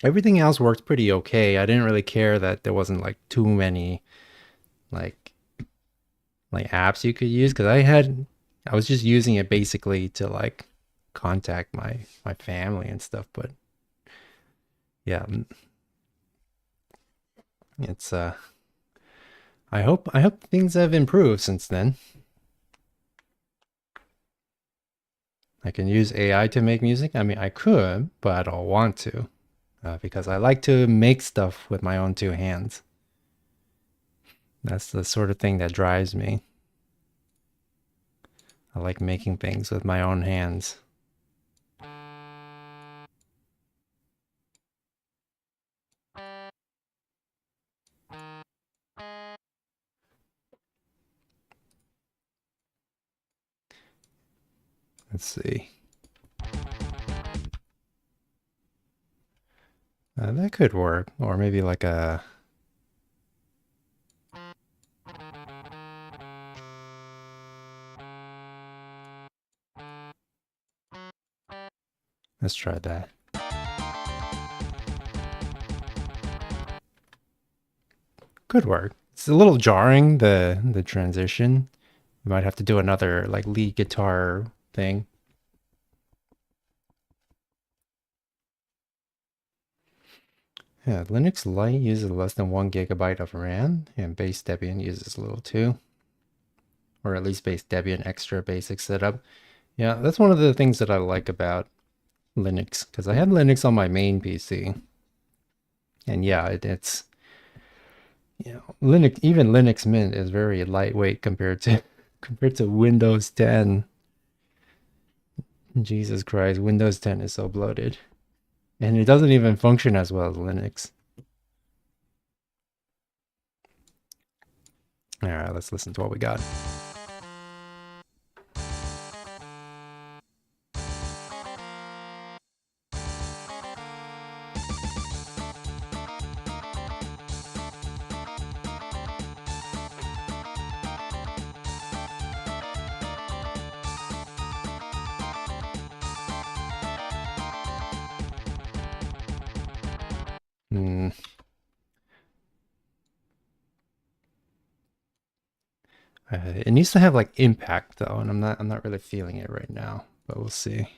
Everything else worked pretty okay. I didn't really care that there wasn't like too many like apps you could use, because I was just using it basically to like contact my family and stuff. But yeah, it's I hope things have improved since then. I can use AI to make music. I mean, I could, but I don't want to, because I like to make stuff with my own two hands. That's the sort of thing that drives me. I like making things with my own hands. Let's see. That could work. Or maybe like a... Let's try that. Could work. It's a little jarring, the transition. You might have to do another like lead guitar thing. Yeah, Linux Lite uses less than 1 GB of RAM, and base Debian uses a little too. Or at least base Debian extra basic setup. Yeah, that's one of the things that I like about Linux, because I have Linux on my main PC. And yeah, it's, you know, Linux, even Linux Mint is very lightweight compared to Windows 10. Jesus Christ, Windows 10 is so bloated. And it doesn't even function as well as Linux. All right, let's listen to what we got. Hmm. It needs to have like impact though, and I'm not really feeling it right now, but we'll see.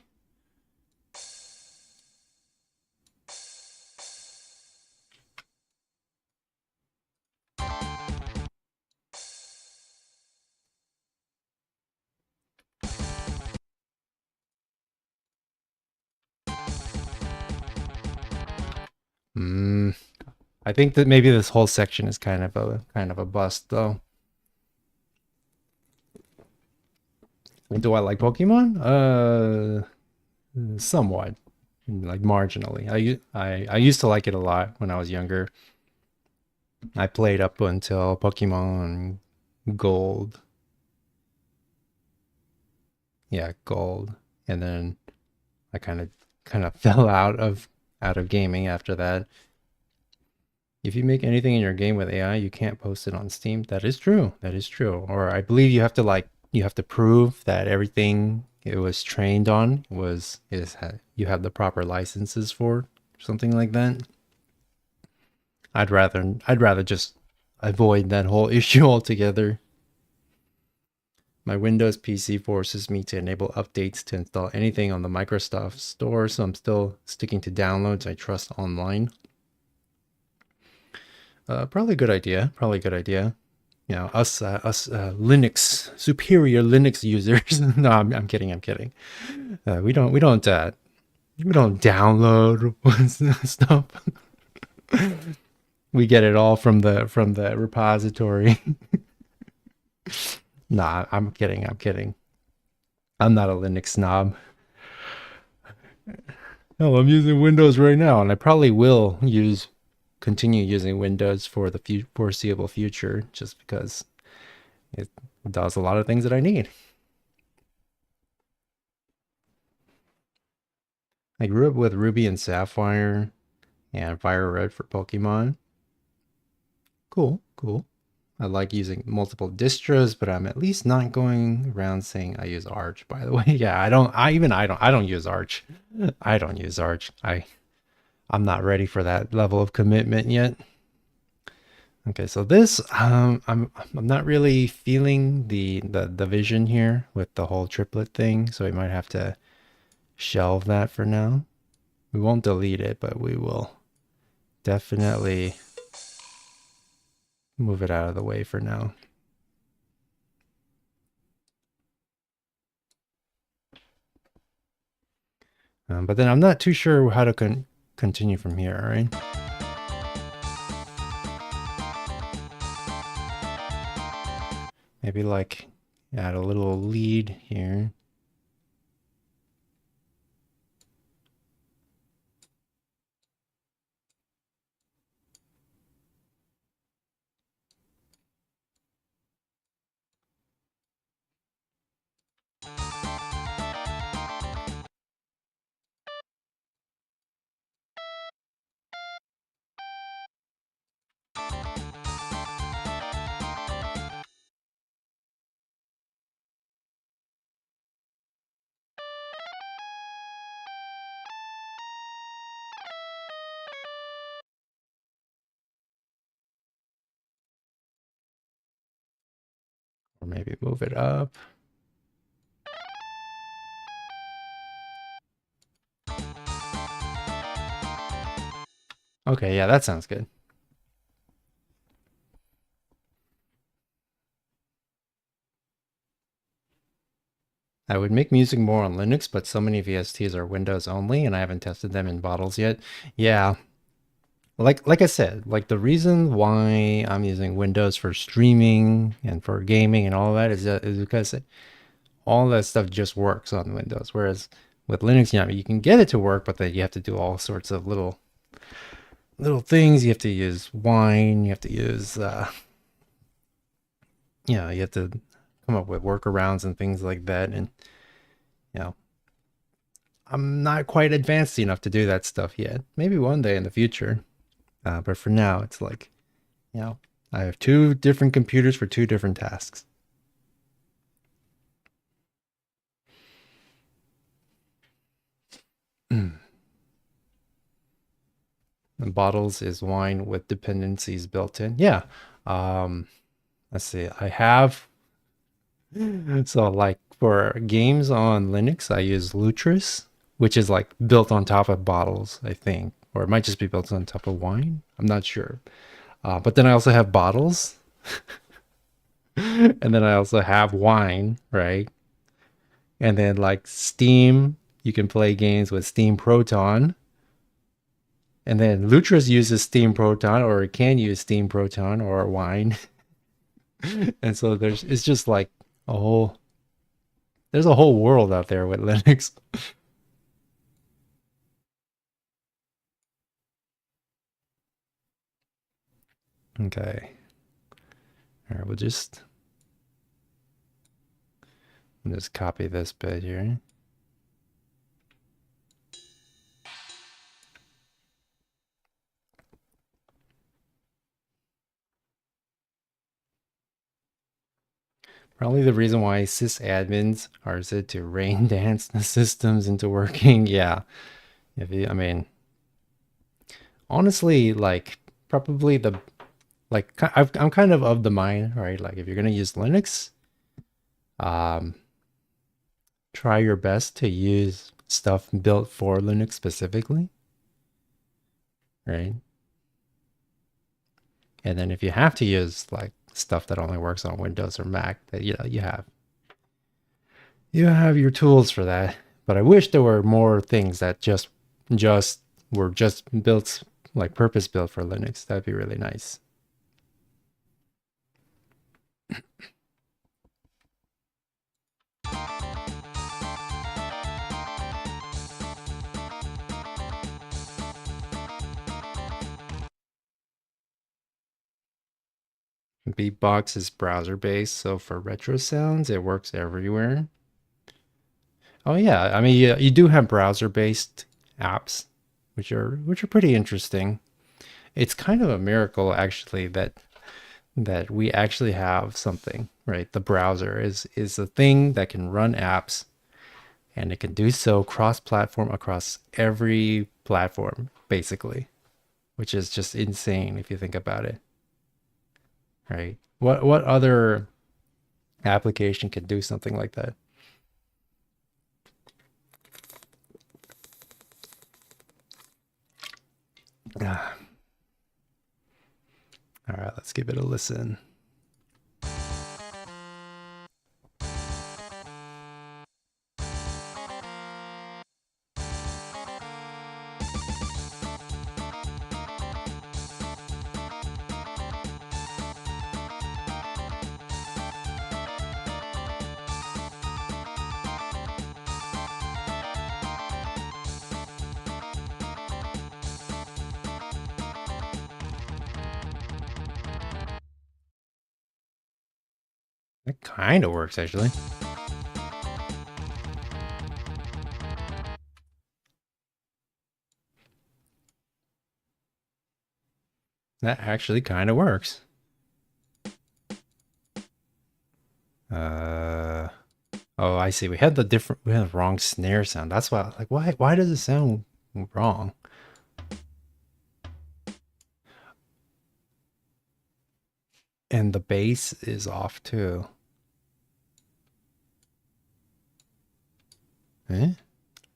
I think that maybe this whole section is kind of a bust though. Do I like Pokemon? Somewhat, like marginally. I used to like it a lot when I was younger. I played up until Pokemon Gold. Yeah, Gold, and then I kind of fell out of gaming after that. If you make anything in your game with AI, you can't post it on Steam. That is true. That is true. Or I believe you have to you have to prove that everything it was trained on you have the proper licenses for, something like that. I'd rather just avoid that whole issue altogether. My Windows PC forces me to enable updates to install anything on the Microsoft Store, so I'm still sticking to downloads I trust online. Probably a good idea. Probably a good idea. You know, us Linux superior Linux users. No, I'm kidding. I'm kidding. We don't download stuff. We get it all from the repository. Nah, I'm kidding. I'm kidding. I'm not a Linux snob. No, I'm using Windows right now, and I probably will continue using Windows for the foreseeable future, just because it does a lot of things that I need. I grew up with Ruby and Sapphire and Fire Red for Pokemon. Cool, cool. I like using multiple distros, but I'm at least not going around saying I use Arch, by the way. Yeah, I don't use Arch. I don't use Arch. I'm not ready for that level of commitment yet. Okay, so this I'm not really feeling the vision here with the whole triplet thing, so we might have to shelve that for now. We won't delete it, but we will definitely move it out of the way for now. But then I'm not too sure how to continue from here, all right? Maybe like add a little lead here. Or maybe move it up. Okay, yeah, that sounds good. I would make music more on Linux, but so many VSTs are Windows only, and I haven't tested them in bottles yet. Yeah, like I said, like the reason why I'm using Windows for streaming and for gaming and all of that is because all that stuff just works on Windows. Whereas with Linux, you can get it to work, but then you have to do all sorts of little things. You have to use wine. You have to use you have to come up with workarounds and things like that. And you know, I'm not quite advanced enough to do that stuff yet. Maybe one day in the future. But for now, it's like, I have two different computers for two different tasks. And bottles is wine with dependencies built in. Yeah. Let's see. I have so like for games on Linux, I use Lutris, which is like built on top of bottles, I think, or it might just be built on top of wine. I'm not sure. But then I also have bottles, and then I also have wine, right? And then like Steam, you can play games with Steam Proton. And then Lutris uses Steam Proton, or it can use Steam Proton or wine. And so it's just like a whole there's a whole world out there with Linux. Okay. All right, we'll just copy this bit here. Probably the reason why sysadmins are said to rain dance the systems into working. Yeah. I mean, honestly, like probably I'm kind of the mind, right? Like if you're gonna use Linux, um, try your best to use stuff built for Linux specifically, right? And then if you have to use like stuff that only works on Windows or Mac, that you have your tools for that. But I wish there were more things that just were just built like purpose built for Linux. That'd be really nice. Beatbox is browser based, so for retro sounds, it works everywhere. Oh yeah, I mean you do have browser based apps, which are pretty interesting. It's kind of a miracle actually that we actually have something, right? The browser is a thing that can run apps and it can do so cross-platform across every platform basically, which is just insane if you think about it, right? What other application can do something like that? Ah, all right, let's give it a listen. That kind of works actually. That actually kind of works. Uh, oh, I see. We had the wrong snare sound. That's why, like, why does it sound wrong? And the bass is off too. Eh?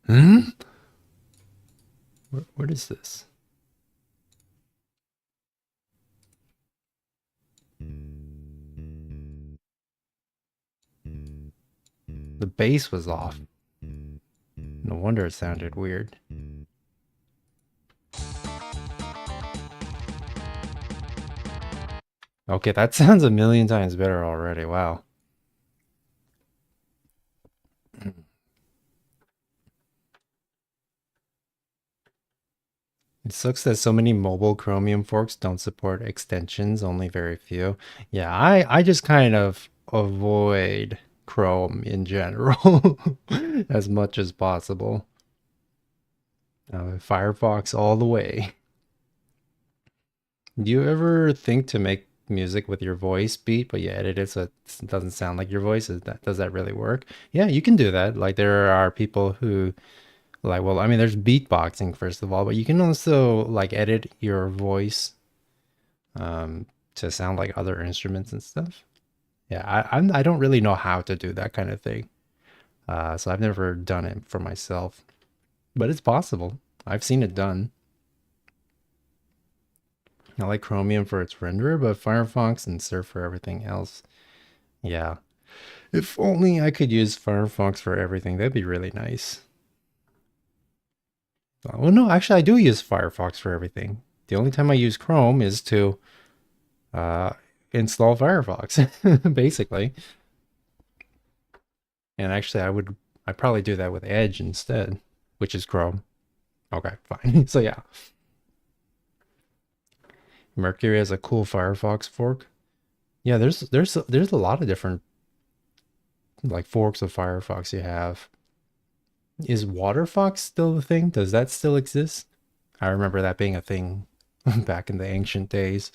Hmm? What is this? The bass was off. No wonder it sounded weird. Okay, that sounds a million times better already. Wow. It sucks that so many mobile Chromium forks don't support extensions, only very few. Yeah, I just kind of avoid Chrome in general as much as possible. Firefox all the way. Do you ever think to make music with your voice beat, but you edit it so it doesn't sound like your voice? Does that really work? Yeah, you can do that. Like there are people who like, well, I mean, there's beatboxing first of all, but you can also like edit your voice to sound like other instruments and stuff. Yeah, I don't really know how to do that kind of thing. So I've never done it for myself, but it's possible. I've seen it done. I like Chromium for its renderer, but Firefox and Surf for everything else. Yeah. If only I could use Firefox for everything, that'd be really nice. Well, no, actually, I do use Firefox for everything. The only time I use Chrome is to uh, install Firefox, basically. And actually, I'd probably do that with Edge instead, which is Chrome. Okay, fine. So yeah, Mercury has a cool Firefox fork. Yeah, there's a lot of different like forks of Firefox you have. Is Waterfox still the thing? Does that still exist? I remember that being a thing back in the ancient days.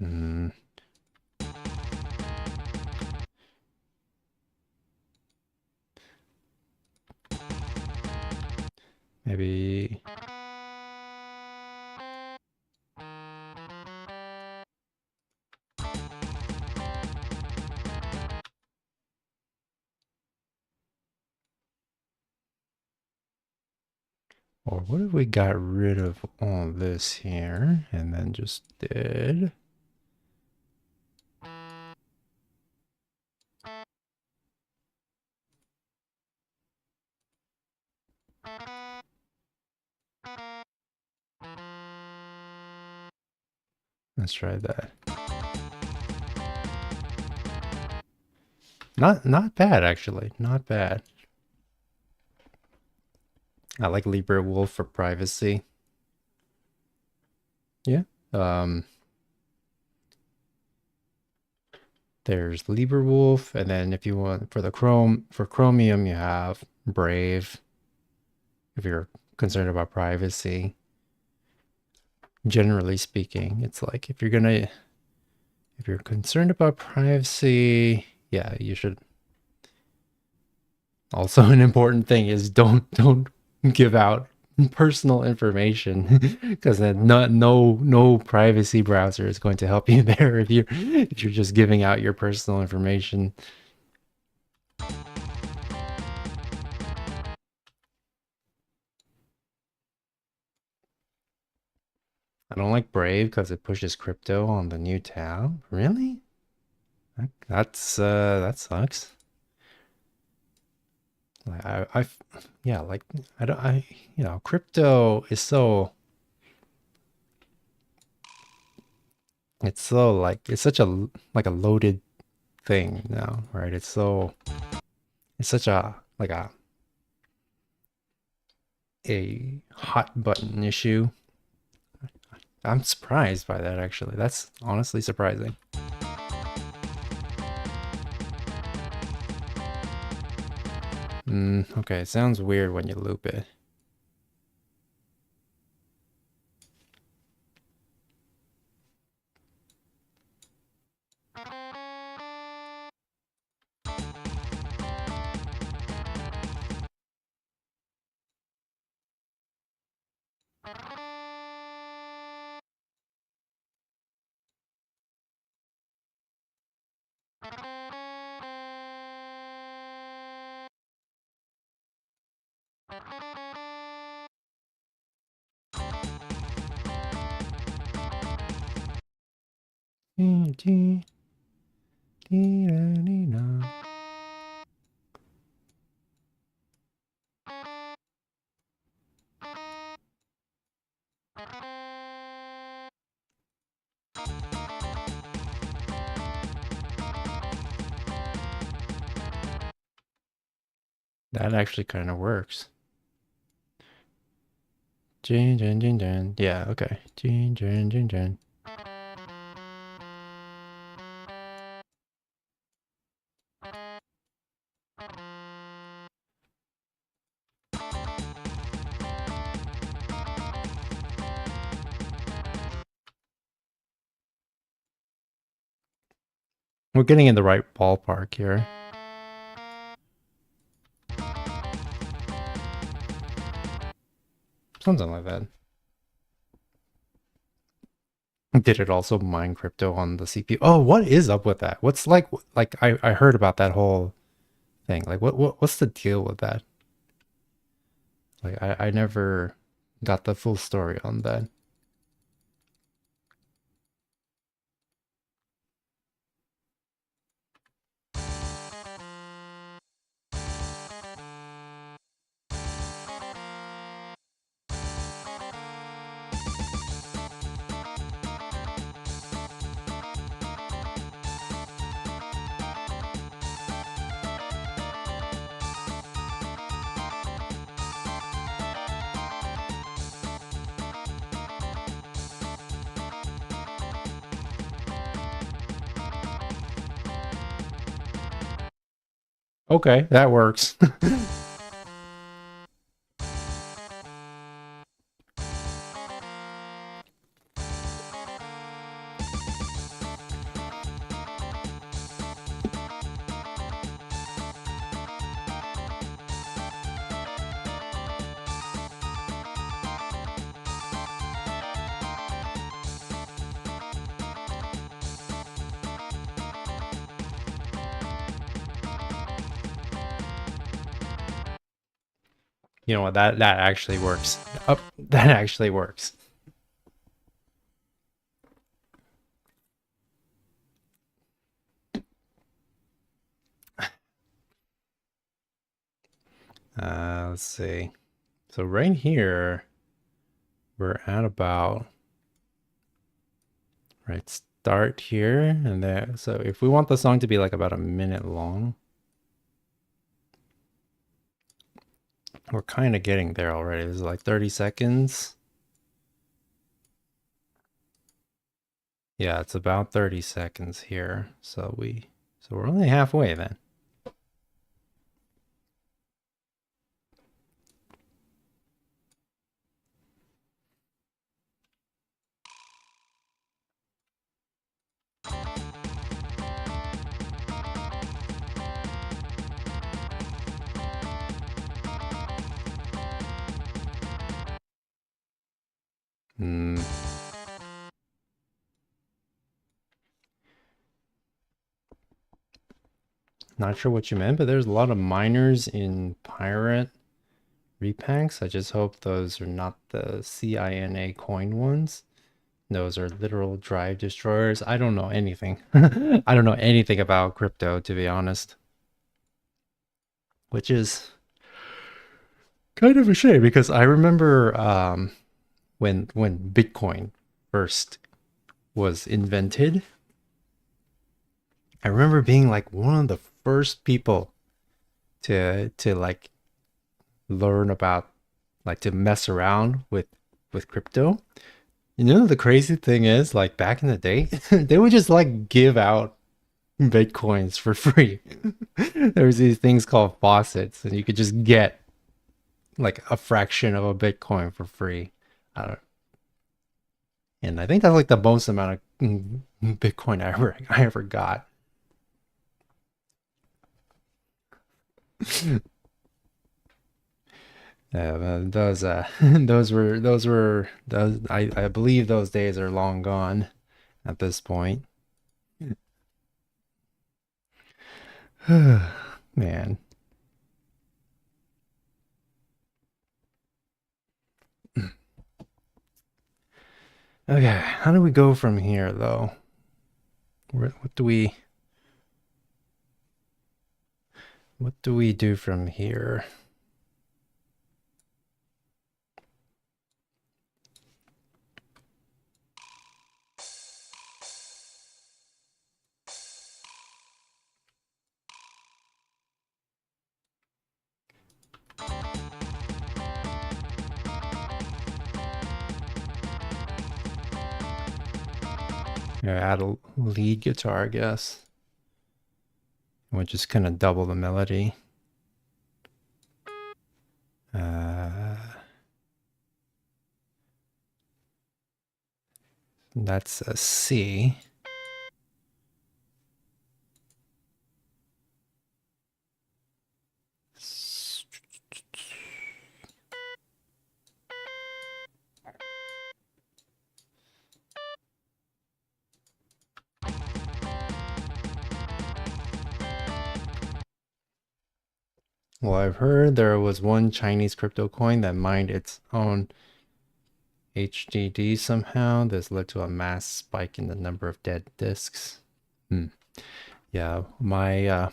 Mm, maybe. Or what if we got rid of all this here and then just did? Let's try that. Not bad actually. Not bad. I like LibreWolf for privacy. Yeah. There's LibreWolf, and then if you want for Chromium, you have Brave. If you're concerned about privacy, generally speaking, it's like if you're concerned about privacy, yeah, you should. Also, an important thing is don't give out personal information because then no privacy browser is going to help you there if you're just giving out your personal information. I don't like Brave because it pushes crypto on the new tab. Really? That sucks. Like yeah, like I don't I you know, crypto is so it's so like it's such a like a loaded thing now, right? It's such a like a hot button issue. I'm surprised by that actually. That's honestly surprising. Okay, it sounds weird when you loop it. That actually kind of works. Yeah, okay. We're getting in the right ballpark here. Something like that. Did it also mine crypto on the CPU? Oh, what is up with that? What's like I heard about that whole thing. Like what's the deal with that? Like I never got the full story on that. Okay, that works. You know what? That actually works. Oh, that actually works. Let's see. So right here, we're at about right start here and there. So if we want the song to be like about a minute long, We're kind of getting there already. This is like 30 seconds. Yeah, it's about 30 seconds here. So we're only halfway then. Hmm. Not sure what you meant, but there's a lot of miners in pirate repacks. I just hope those are not the CINA coin ones. Those are literal drive destroyers. I don't know anything. I don't know anything about crypto, to be honest. Which is kind of a shame because I remember when Bitcoin first was invented, I remember being like one of the first people to like learn about, like, to mess around with crypto. You know, the crazy thing is, like, back in the day, they would just like give out Bitcoins for free. There was these things called faucets, and you could just get like a fraction of a Bitcoin for free. I don't, and I think that's like the most amount of Bitcoin I ever got. Those those I believe those days are long gone at this point. Man. Okay, how do we go from here though? What do we do from here? Yeah, add a lead guitar, I guess. We'll just kind of double the melody. That's a C. Well, I've heard there was one Chinese crypto coin that mined its own HDD somehow. This led to a mass spike in the number of dead disks. Yeah, my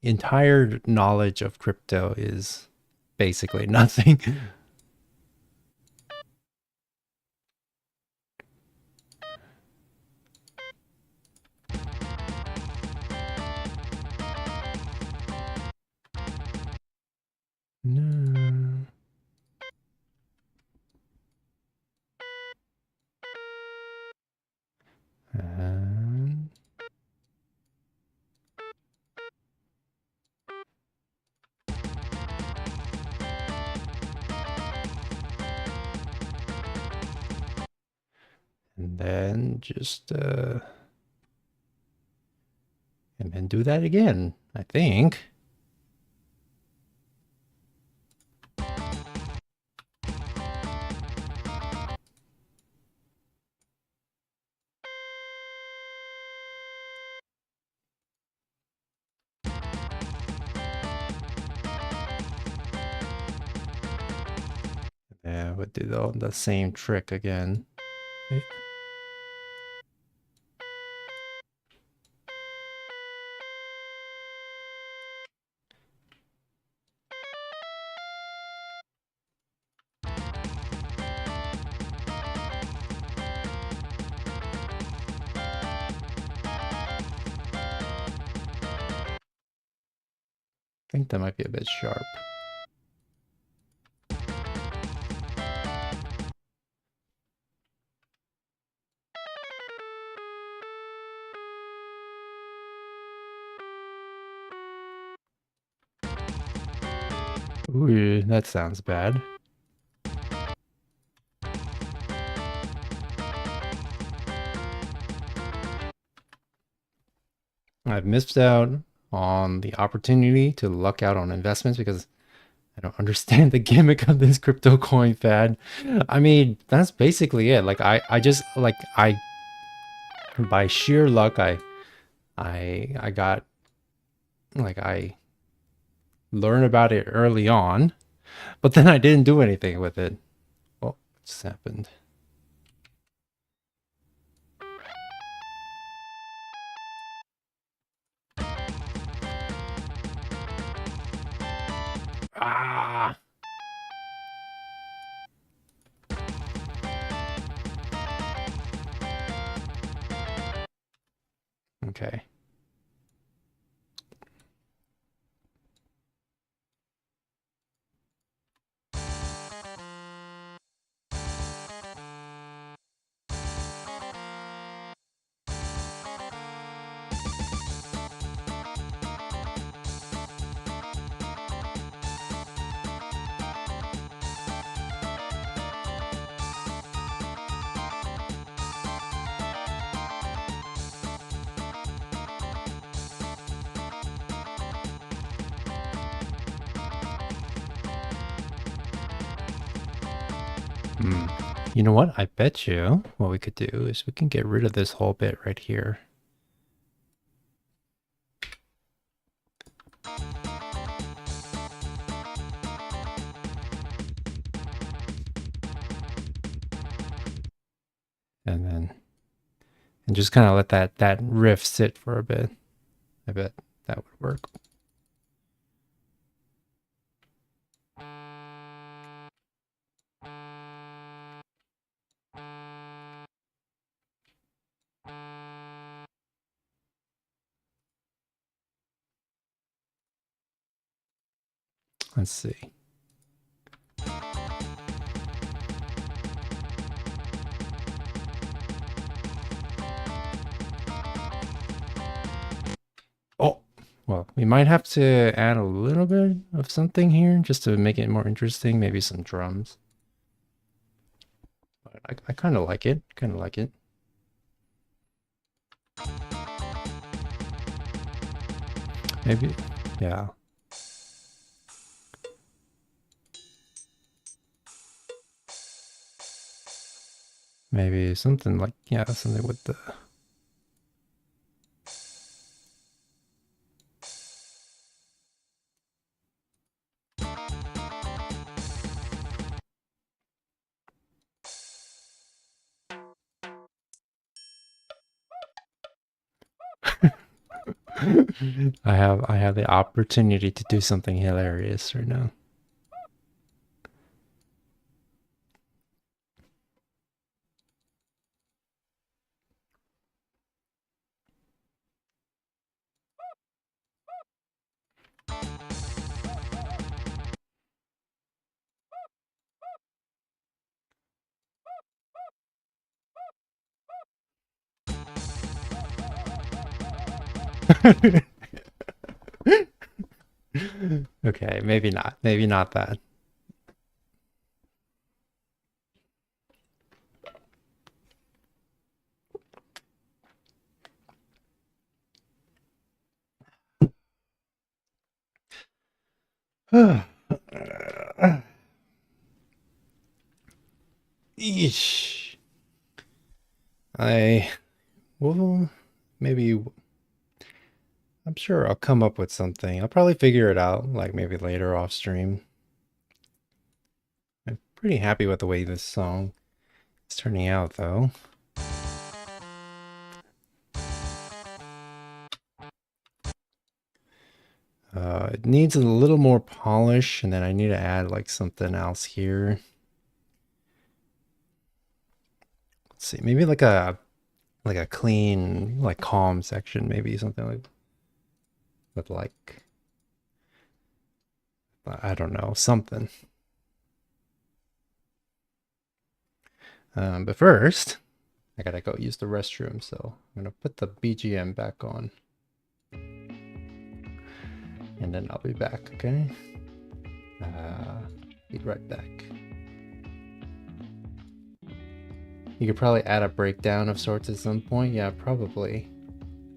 entire knowledge of crypto is basically nothing. No. And then just and then do that again, I think. Yeah, we do the same trick again. I think that might be a bit sharp. Ooh, that sounds bad. I've missed out on the opportunity to luck out on investments because I don't understand the gimmick of this crypto coin fad. I mean, that's basically it. Like I just like I by sheer luck I got like I learned about it early on, but then I didn't do anything with it. Oh, what just happened? Ah. Okay. Hmm. You know what? I bet you what we could do is we can get rid of this whole bit right here. And just kind of let that riff sit for a bit. I bet that would work. Let's see. Oh, well, we might have to add a little bit of something here just to make it more interesting. Maybe some drums. But I kind of like it. Kind of like it. Maybe, yeah. Maybe something like, yeah, something with the... I have the opportunity to do something hilarious right now. Okay, maybe not. Maybe not that. Eesh. Well, maybe, I'm sure I'll come up with something. I'll probably figure it out, like maybe later off stream. I'm pretty happy with the way this song is turning out, though. It needs a little more polish, and then I need to add like something else here. Let's see, maybe like a clean, like calm section, maybe something like with like, I don't know, something. But first, I gotta go use the restroom, so I'm gonna put the BGM back on. And then I'll be back, okay? Be right back. You could probably add a breakdown of sorts at some point. Yeah, probably.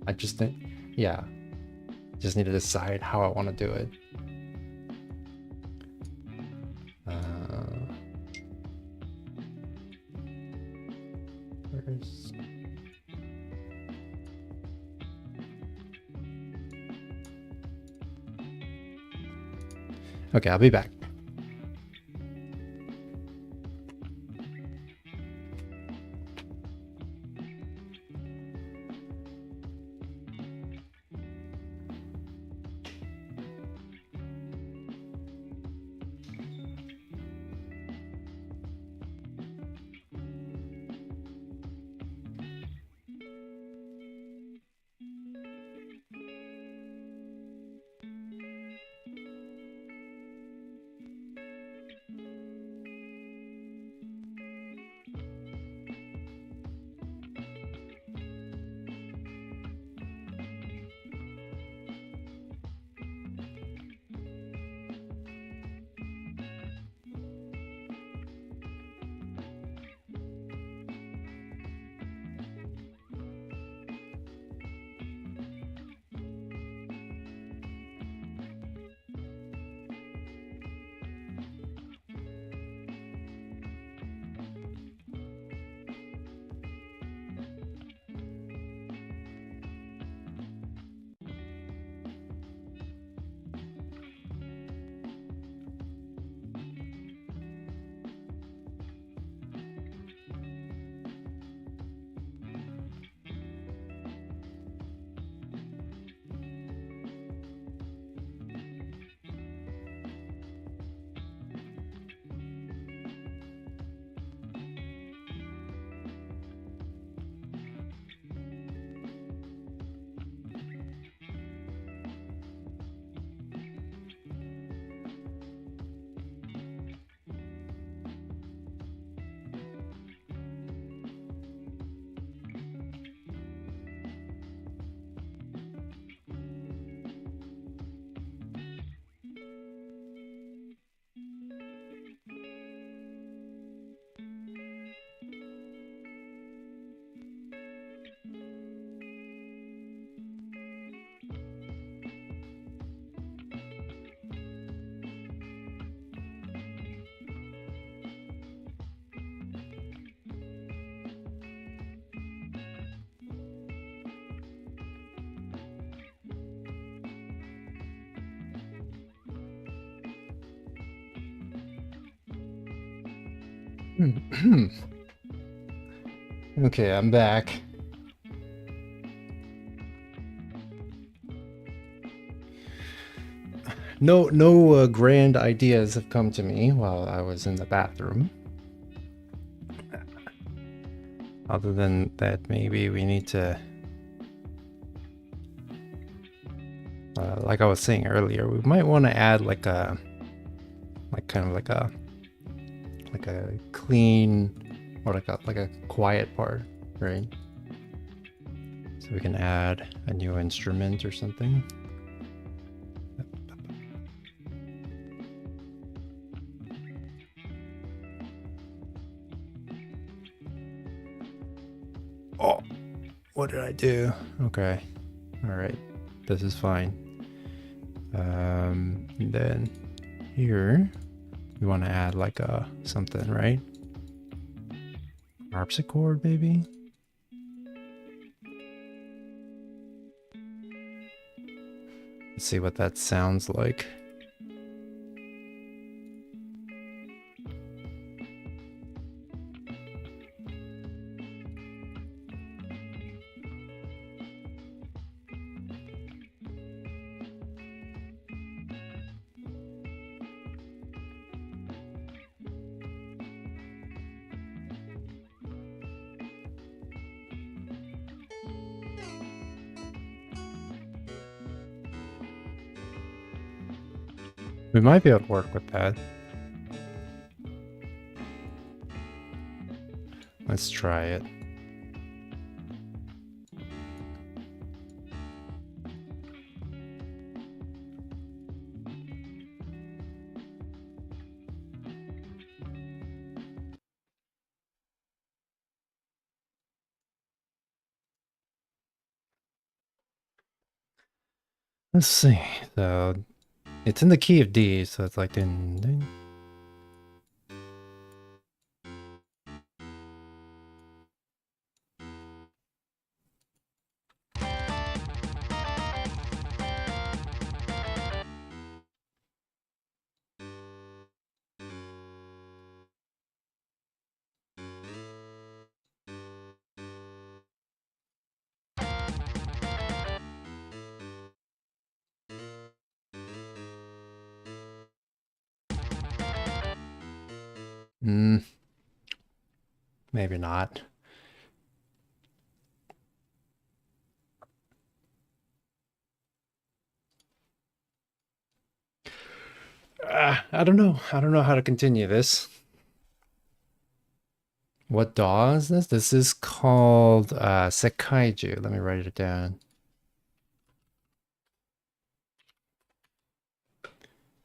I just think, yeah. Just need to decide how I want to do it. Where's... Okay, I'll be back. Okay, I'm back. No grand ideas have come to me while I was in the bathroom. Other than that, maybe we need to, like I was saying earlier, we might want to add like a clean or like a quiet part, right? So we can add a new instrument or something. Oh, what did I do? Okay, all right, this is fine. Then here we want to add like a something, right? Harpsichord, maybe. Let's see what that sounds like. We might be able to work with that. Let's try it. Let's see. So it's in the key of D, so it's like ding, ding. Maybe not. I don't know. I don't know how to continue this. What DAW is this? This is called Sekaiju. Let me write it down.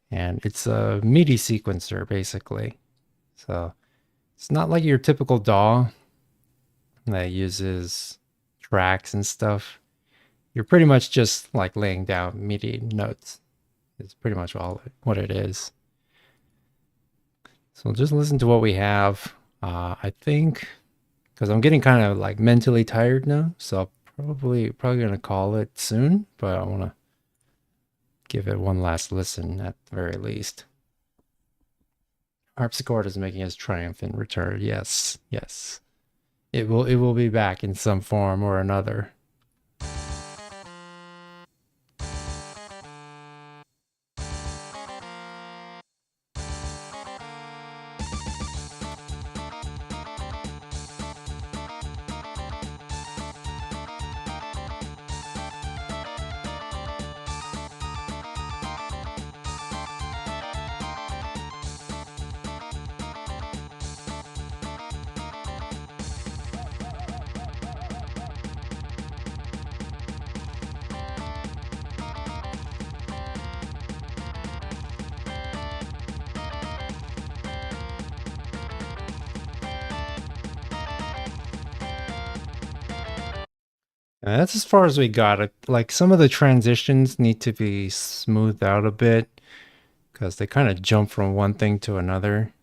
And it's a MIDI sequencer, basically. So it's not like your typical DAW that uses tracks and stuff. You're pretty much just like laying down MIDI notes. It's pretty much what it is. So just listen to what we have. I think because I'm getting kind of like mentally tired now, so probably gonna call it soon. But I want to give it one last listen at the very least. Harpsichord is making his triumphant return. Yes, yes. It will be back in some form or another. And that's as far as we got. Like some of the transitions need to be smoothed out a bit because they kind of jump from one thing to another.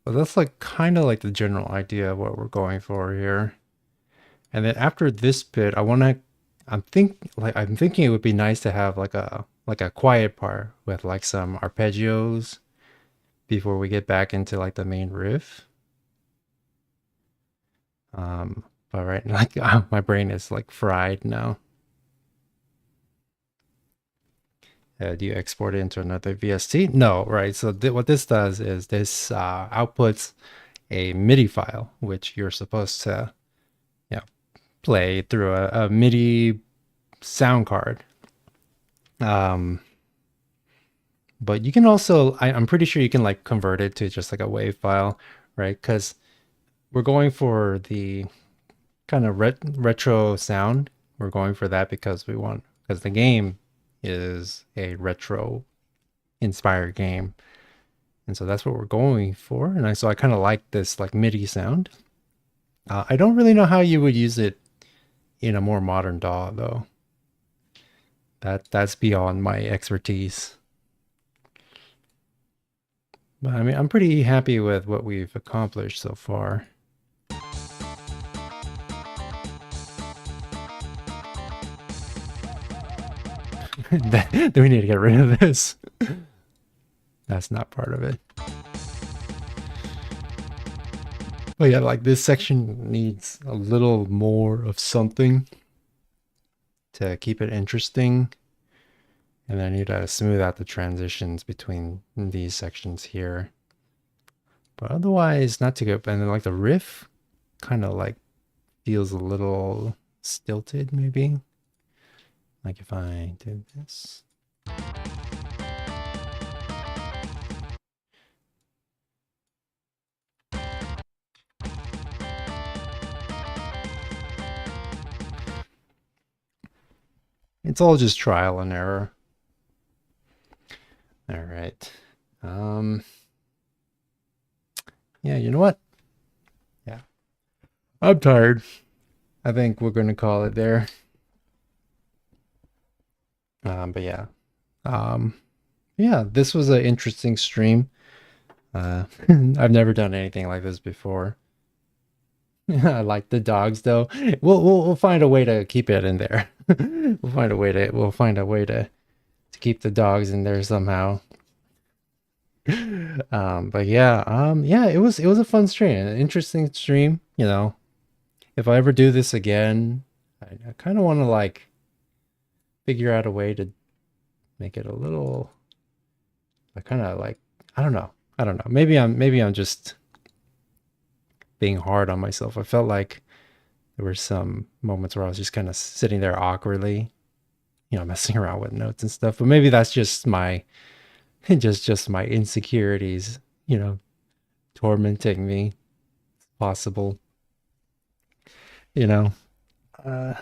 But that's like kind of like the general idea of what we're going for here. And then after this bit, I'm thinking it would be nice to have like a quiet part with like some arpeggios before we get back into like the main riff. But right now, like my brain is like fried now. Do you export it into another VST? No, right. So what this does is this outputs a MIDI file, which you're supposed to, you know, play through a MIDI sound card. But you can also, I'm pretty sure you can like convert it to just like a WAV file, right? Because we're going for the kind of retro sound. We're going for that because because the game is a retro inspired game. And so that's what we're going for. And so I kind of like this like MIDI sound. I don't really know how you would use it in a more modern DAW though. That's beyond my expertise. But I mean, I'm pretty happy with what we've accomplished so far. Do we need to get rid of this? That's not part of it. But yeah, like this section needs a little more of something to keep it interesting. And then I need to smooth out the transitions between these sections here. But otherwise, not too good. And then like the riff kind of like feels a little stilted maybe. Like if I did this. It's all just trial and error. All right. Yeah, you know what? Yeah. I'm tired. I think we're going to call it there. But yeah. Yeah, this was an interesting stream. I've never done anything like this before. I like the dogs though. We'll find a way to keep it in there. We'll find a way to keep the dogs in there somehow. But yeah, yeah, it was a fun stream, an interesting stream, you know. If I ever do this again, I kind of want to like figure out a way to make it a little, I kind of like, I don't know. I don't know. Maybe I'm just being hard on myself. I felt like there were some moments where I was just kind of sitting there awkwardly, you know, messing around with notes and stuff. But maybe that's just my just my insecurities, you know, tormenting me. Possible, you know. Uh,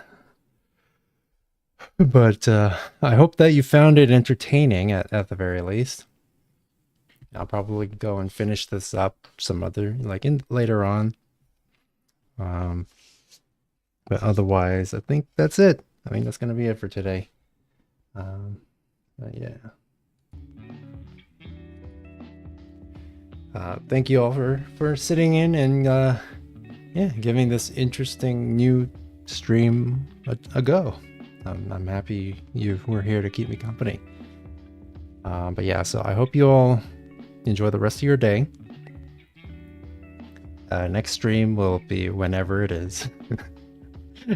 but I hope that you found it entertaining at the very least. I'll probably go and finish this up some other like in later on. Um, but otherwise, I think that's it. I think that's gonna be it for today. But yeah. Thank you all for sitting in and yeah, giving this interesting new stream a go. I'm happy you were here to keep me company. But yeah, so I hope you all enjoy the rest of your day. Next stream will be whenever it is,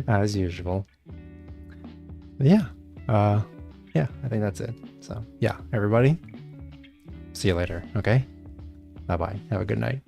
as usual. But yeah, yeah, I think that's it. So yeah, everybody, see you later. Okay, bye bye. Have a good night.